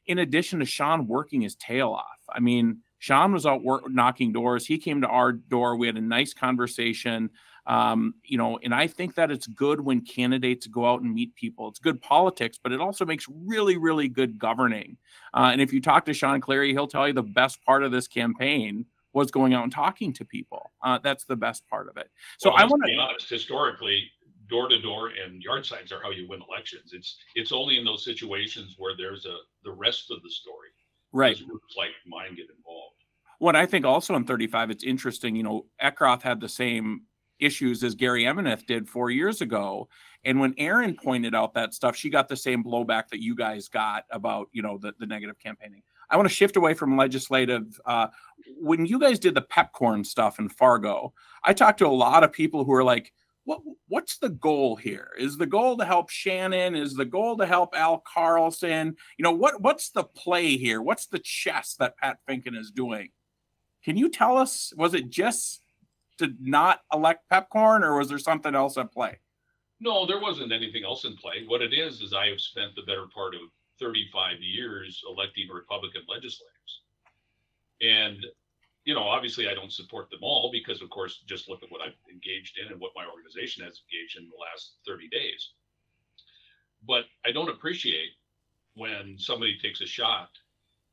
in addition to Sean working his tail off. I mean, Sean was out knocking doors. He came to our door. We had a nice conversation, you know, and I think that it's good when candidates go out and meet people. It's good politics, but it also makes really, really good governing. And if you talk to Sean Cleary, he'll tell you the best part of this campaign was going out and talking to people. That's the best part of it. So well, I want to be honest, historically, door to door and yard signs are how you win elections. It's only in those situations where there's the rest of the story. Right. Groups like mine get involved. What I think also in 35, it's interesting, you know, Eckroth had the same issues as Gary Emeneth did 4 years ago. And when Erin pointed out that stuff, she got the same blowback that you guys got about, you know, the negative campaigning. I want to shift away from legislative. When you guys did the pepcorn stuff in Fargo, I talked to a lot of people who are like, what's the goal here? Is the goal to help Shannon? Is the goal to help Al Carlson? You know, what's the play here? What's the chess that Pat Finken is doing? Can you tell us, was it just to not elect Pepcorn, or was there something else at play? No, there wasn't anything else in play. What it is I have spent the better part of 35 years electing Republican legislators. And, you know, obviously I don't support them all because, of course, just look at what I've engaged in and what my organization has engaged in the last 30 days. But I don't appreciate when somebody takes a shot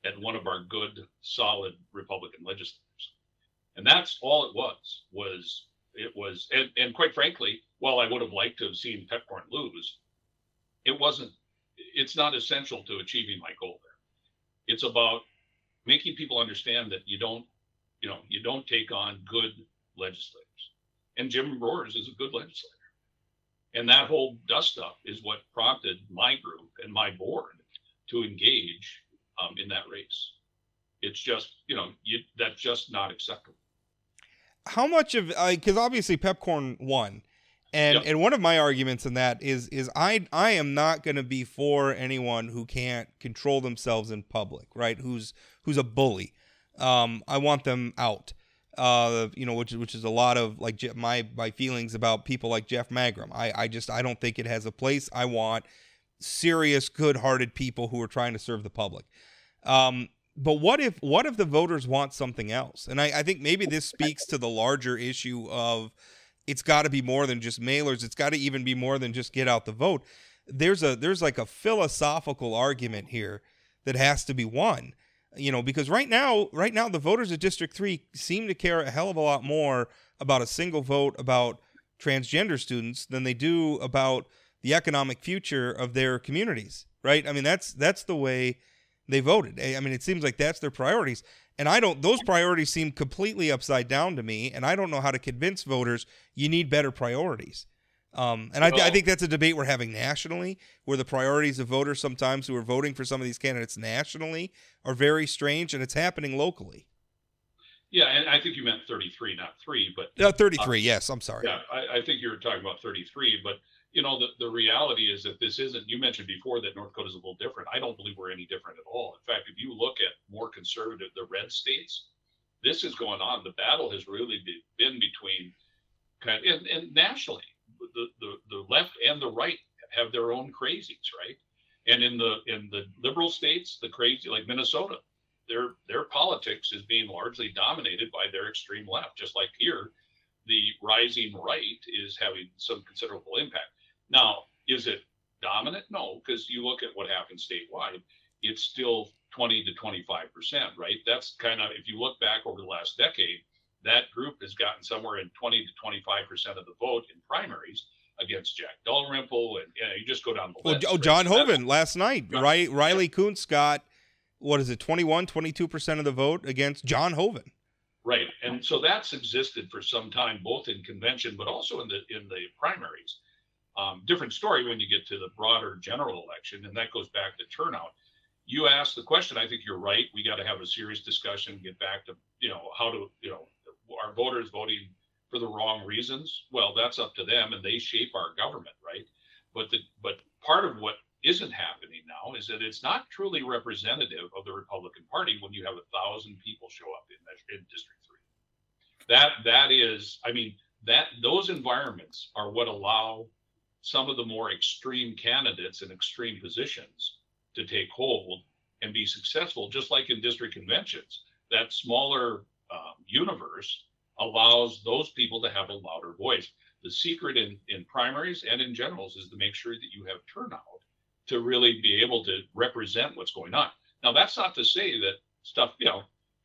at one of our good, solid Republican legislators. And that's all it was, and quite frankly, while I would have liked to have seen Pepcorn lose, it's not essential to achieving my goal there. It's about making people understand that you don't take on good legislators. And Jim Rohrs is a good legislator. And that whole dust up is what prompted my group and my board to engage in that race. It's just, that's just not acceptable. How much of, because obviously Pepcorn won. And one of my arguments in that is I am not going to be for anyone who can't control themselves in public, right? Who's a bully. I want them out. Which is a lot of like my feelings about people like Jeff Magrum. I don't think it has a place. I want serious, good-hearted people who are trying to serve the public. But what if the voters want something else? And I think maybe this speaks to the larger issue of it's got to be more than just mailers. It's got to even be more than just get out the vote. There's like a philosophical argument here that has to be won, because right now the voters of District 3 seem to care a hell of a lot more about a single vote about transgender students than they do about the economic future of their communities, right? I mean, that's the way they voted. I mean, it seems like that's their priorities. And those priorities seem completely upside down to me, and I don't know how to convince voters you need better priorities. I think that's a debate we're having nationally, where the priorities of voters sometimes who are voting for some of these candidates nationally are very strange, and it's happening locally. Yeah, and I think you meant 33, not 3, but 33. Yes, I'm sorry. Yeah, I think you were talking about 33, but the reality is that this isn't. You mentioned before that North Dakota is a little different. I don't believe we're any different at all. In fact, if you look at more conservative, the red states, this is going on. The battle has really been between and nationally. The left and the right have their own crazies, right? And in the liberal states, the crazy like Minnesota, their politics is being largely dominated by their extreme left. Just like here, the rising right is having some considerable impact. Now, is it dominant? No, because you look at what happened statewide, it's still 20 to 25%, right? That's kind of, if you look back over the last decade, that group has gotten somewhere in 20 to 25% of the vote in primaries against Jack Dalrymple, and you just go down the list. Oh, John Hoeven last night. Right. Riley Kuntz got, 22% of the vote against John Hoeven. Right, and so that's existed for some time, both in convention, but also in the primaries. Different story when you get to the broader general election, and that goes back to turnout. You asked the question. I think you're right. We got to have a serious discussion. Get back to how to are voters voting for the wrong reasons? Well, that's up to them, and they shape our government, right? But part of what isn't happening now is that it's not truly representative of the Republican Party when you have 1,000 people show up in District 3. That is, I mean, those environments are what allow some of the more extreme candidates in extreme positions to take hold and be successful, just like in district conventions. That smaller universe allows those people to have a louder voice. The secret in primaries and in generals is to make sure that you have turnout to really be able to represent what's going on. Now, that's not to say that stuff,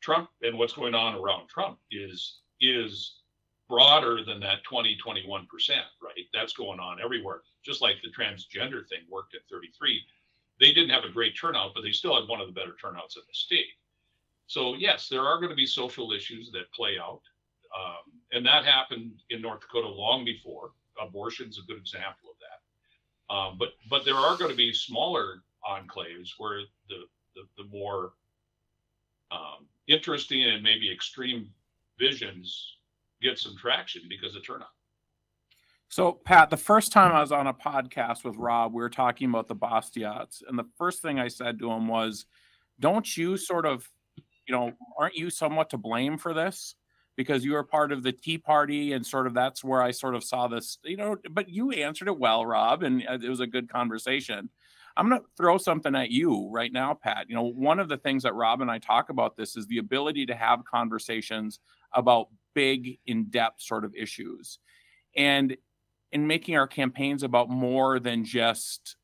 Trump and what's going on around Trump is broader than that 20-21%, right? That's going on everywhere. Just like the transgender thing worked at 33. They didn't have a great turnout, but they still had one of the better turnouts in the state. So yes, there are going to be social issues that play out. And that happened in North Dakota long before. Abortion's a good example of that. But there are going to be smaller enclaves where the more interesting and maybe extreme visions get some traction because of turnout. So, Pat, the first time I was on a podcast with Rob, we were talking about the Bastiats, and the first thing I said to him was, don't you sort of, aren't you somewhat to blame for this? Because you were part of the Tea Party, and sort of that's where I sort of saw this, but you answered it well, Rob, and it was a good conversation. I'm going to throw something at you right now, Pat. One of the things that Rob and I talk about this is the ability to have conversations about big, in-depth sort of issues. And in making our campaigns about more than just,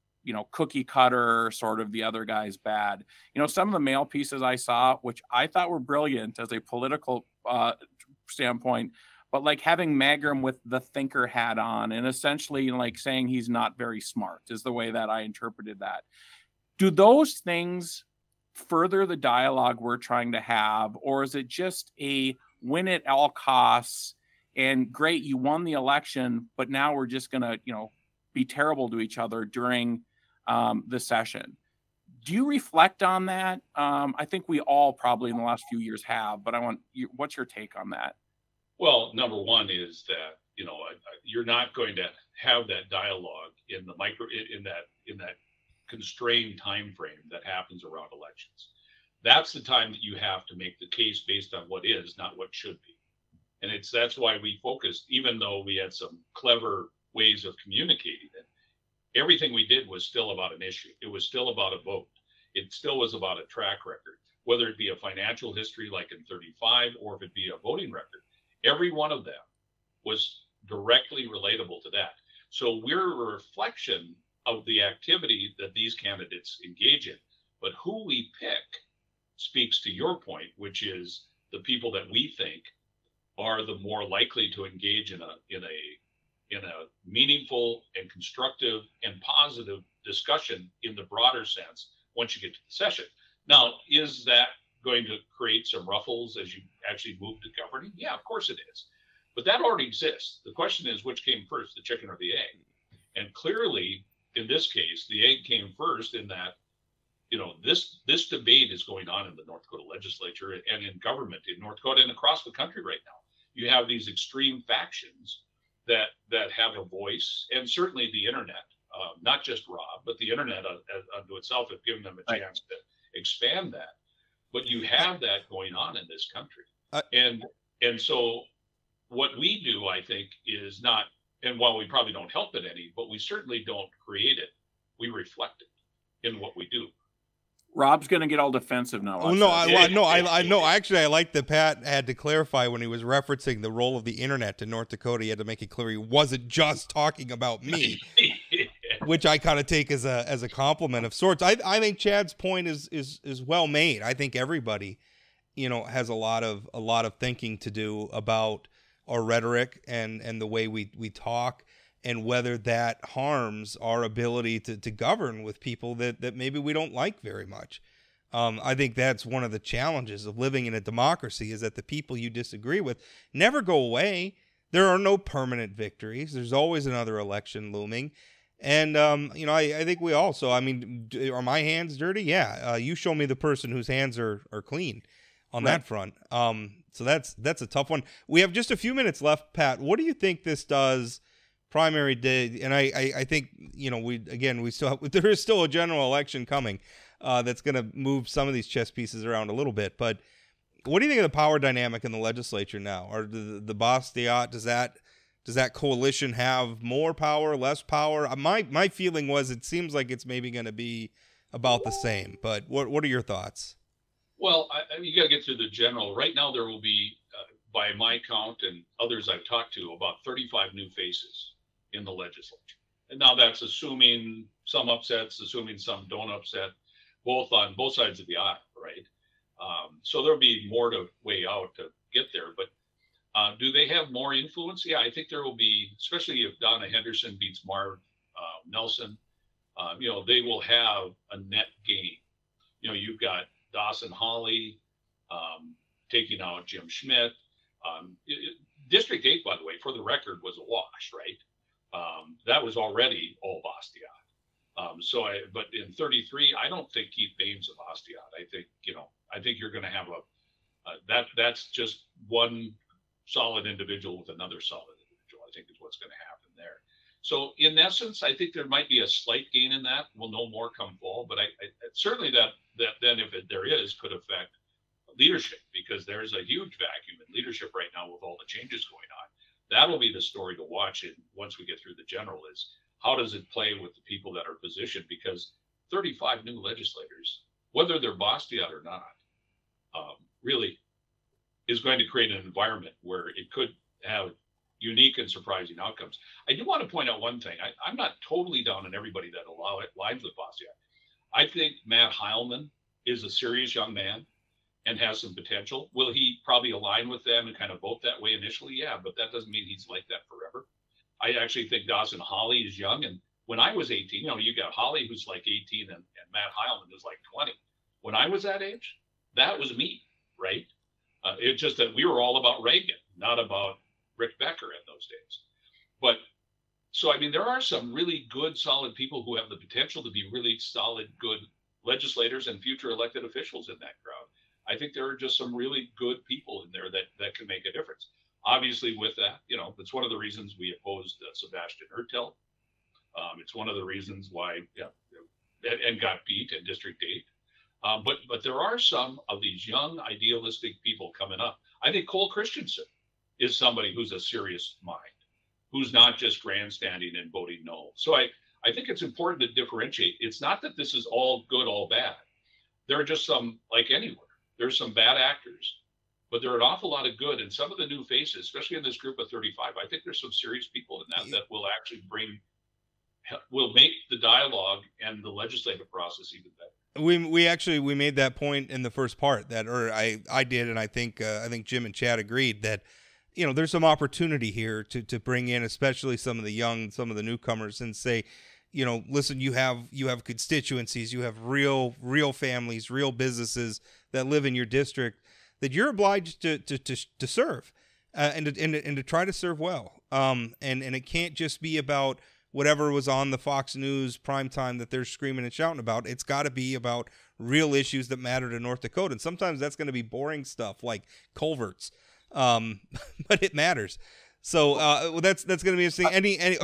cookie cutter, sort of the other guy's bad. Some of the mail pieces I saw, which I thought were brilliant as a political standpoint, but like having Magrum with the thinker hat on and essentially like saying he's not very smart is the way that I interpreted that. Do those things further the dialogue we're trying to have, or is it just a win at all costs and great, you won the election, but now we're just going to, be terrible to each other during the session? Do you reflect on that? I think we all probably in the last few years have, but what's your take on that? Well, number one is that, you're not going to have that dialogue in that constrained time frame that happens around elections. That's the time that you have to make the case based on what is, not what should be. And that's why we focused, even though we had some clever ways of communicating it, everything we did was still about an issue. It was still about a vote. It still was about a track record, whether it be a financial history like in 35 or if it be a voting record. Every one of them was directly relatable to that. So we're a reflection of the activity that these candidates engage in. But who we pick speaks to your point, which is the people that we think are the more likely to engage in a meaningful and constructive and positive discussion in the broader sense once you get to the session. Now, is that going to create some ruffles as you actually move to governing? Yeah, of course it is. But that already exists. The question is, which came first, the chicken or the egg? And clearly, in this case, the egg came first in that, this debate is going on in the North Dakota legislature and in government in North Dakota and across the country right now. You have these extreme factions that have a voice, and certainly the internet, not just Rob, but the internet unto itself have given them a chance to expand that. But you have that going on in this country. And so what we do, I think, is not, and while we probably don't help it any, but we certainly don't create it. We reflect it in what we do. Rob's going to get all defensive now. Oh, no, I like that Pat had to clarify when he was referencing the role of the internet in North Dakota. He had to make it clear he wasn't just talking about me, which I kind of take as a compliment of sorts. I think Chad's point is well made. I think everybody, has a lot of thinking to do about our rhetoric and the way we talk, and whether that harms our ability to govern with people that maybe we don't like very much. I think that's one of the challenges of living in a democracy, is that the people you disagree with never go away. There are no permanent victories. There's always another election looming. And, I think we also, are my hands dirty? Yeah. You show me the person whose hands are clean on that front. So that's a tough one. We have just a few minutes left, Pat. What do you think this does primary day? And I think, there is still a general election coming that's going to move some of these chess pieces around a little bit. But what do you think of the power dynamic in the legislature now? Or the Bastiat, does that coalition have more power, less power? My feeling was it seems like it's maybe going to be about the same. But what are your thoughts? Well, you got to get through the general. Right now, there will be, by my count and others I've talked to, about 35 new faces in the legislature. And now that's assuming some upsets, assuming some don't upset, on both sides of the aisle, right? So there'll be more to weigh out to get there. But do they have more influence? Yeah, I think there will be, especially if Donna Henderson beats Marv Nelson, they will have a net gain. You've got Dawson Holly taking out Jim Schmidt. District 8, by the way, for the record, was a wash, right? That was already all Bastiat. But in 33, I don't think Keith Baines of Bastiat. I think you're going to have that's just one solid individual with another solid individual, I think is what's going to happen there. So in essence, I think there might be a slight gain in that. We'll know more come fall, but I certainly that then if there is, could affect leadership, because there's a huge vacuum in leadership right now with all the changes going on. That'll be the story to watch once we get through the general, is how does it play with the people that are positioned? Because 35 new legislators, whether they're Bastiat or not, really is going to create an environment where it could have unique and surprising outcomes. I do want to point out one thing. I'm not totally down on everybody that aligns with Bastiat. I think Matt Heilman is a serious young man and has some potential. Will he probably align with them and kind of vote that way initially? Yeah, but that doesn't mean he's like that forever. I actually think Dawson Holly is young. And when I was 18, you got Holly who's like 18 and Matt Heilman who's like 20. When I was that age, that was me, right? It's just that we were all about Reagan, not about Rick Becker in those days. But so, there are some really good, solid people who have the potential to be really solid, good legislators and future elected officials in that crowd. I think there are just some really good people in there that can make a difference. Obviously, with that, it's one of the reasons we opposed Sebastian Ertel. It's one of the reasons why, and got beat in District 8. But there are some of these young, idealistic people coming up. I think Cole Christensen is somebody who's a serious mind, who's not just grandstanding and voting no. So I think it's important to differentiate. It's not that this is all good, all bad. There are just some, like anywhere, there's some bad actors, but there are an awful lot of good. And some of the new faces, especially in this group of 35, I think there's some serious people in that will actually will make the dialogue and the legislative process even better. We made that point in the first part I did, and I think Jim and Chad agreed that, you know, there's some opportunity here to bring in, especially some of the newcomers, and say, you know, listen, you have constituencies, you have real families, real businesses that live in your district that you're obliged to serve, and to try to serve well. And it can't just be about whatever was on the Fox News primetime that they're screaming and shouting about. It's got to be about real issues that matter to North Dakota. And sometimes that's going to be boring stuff like culverts, but it matters. So that's going to be interesting.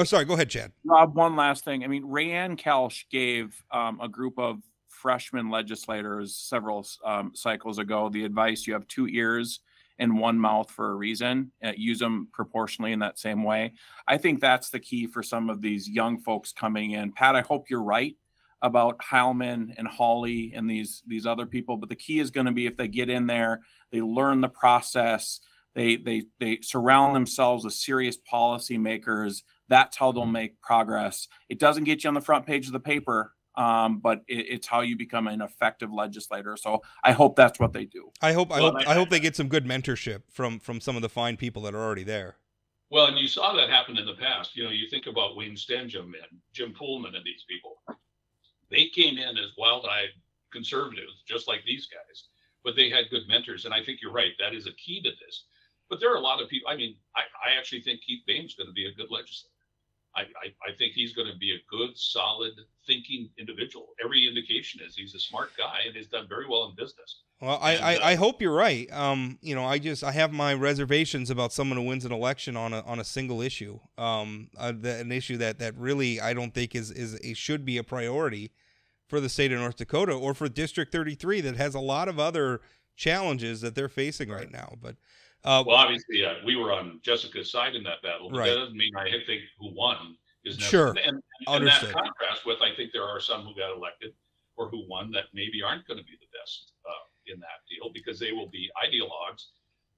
Sorry, go ahead, Chad. Rob, one last thing. I mean, Rayanne Kelsch gave a group of freshman legislators several cycles ago the advice: you have 2 ears and 1 mouth for a reason. Use them proportionally in that same way. I think that's the key for some of these young folks coming in. Pat, I hope you're right about Heilman and Hawley and these other people, but the key is going to be if they get in there, they learn the process, they surround themselves with serious policymakers. That's how they'll make progress. It doesn't get you on the front page of the paper, but it's how you become an effective legislator. So I hope that's what they do. I hope they get some good mentorship from some of the fine people that are already there. Well, and you saw that happen in the past. You know, you think about Wayne Stenjum and Jim Pullman and these people. They came in as wild-eyed conservatives, just like these guys, but they had good mentors. And I think you're right. That is a key to this. But there are a lot of people. I mean, I actually think Keith Bain's going to be a good legislator. I think he's going to be a good, solid, thinking individual. Every indication is he's a smart guy and has done very well in business. Well, I hope you're right. You know, I have my reservations about someone who wins an election on a single issue. An issue that really I don't think should be a priority for the state of North Dakota or for District 33 that has a lot of other challenges that they're facing right now. But well, obviously, we were on Jessica's side in that battle, but right. That doesn't mean I think who won is sure. And that contrast with, I think there are some who got elected or who won that maybe aren't going to be the best in that deal, because they will be ideologues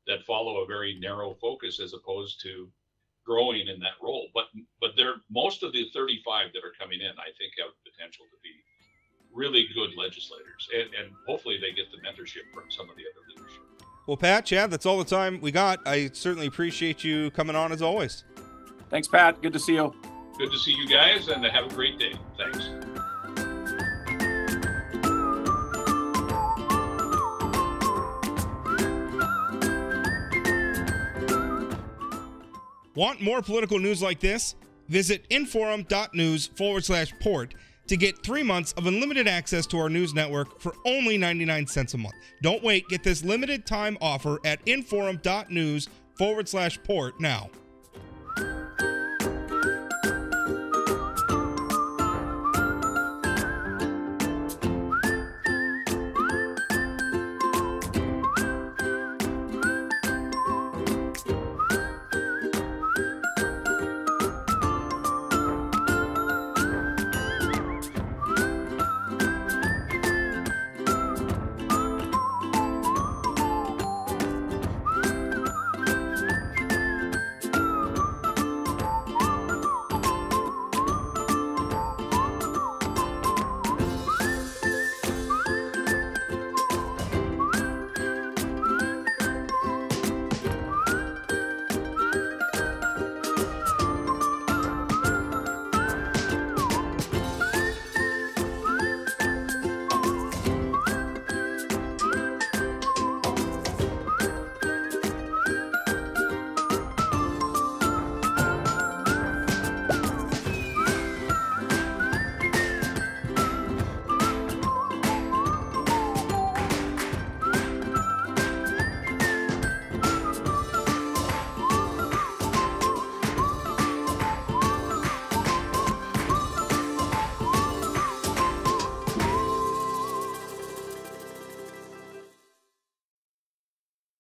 that follow a very narrow focus as opposed to growing in that role. But most of the 35 that are coming in, I think, have the potential to be really good legislators, and hopefully they get the mentorship from some of the other leadership. Well, Pat, Chad, that's all the time we got. I certainly appreciate you coming on as always. Thanks, Pat. Good to see you. Good to see you guys, and have a great day. Thanks. Want more political news like this? Visit inforum.news/port to get 3 months of unlimited access to our news network for only 99 cents a month. Don't wait. Get this limited time offer at inforum.news/port now.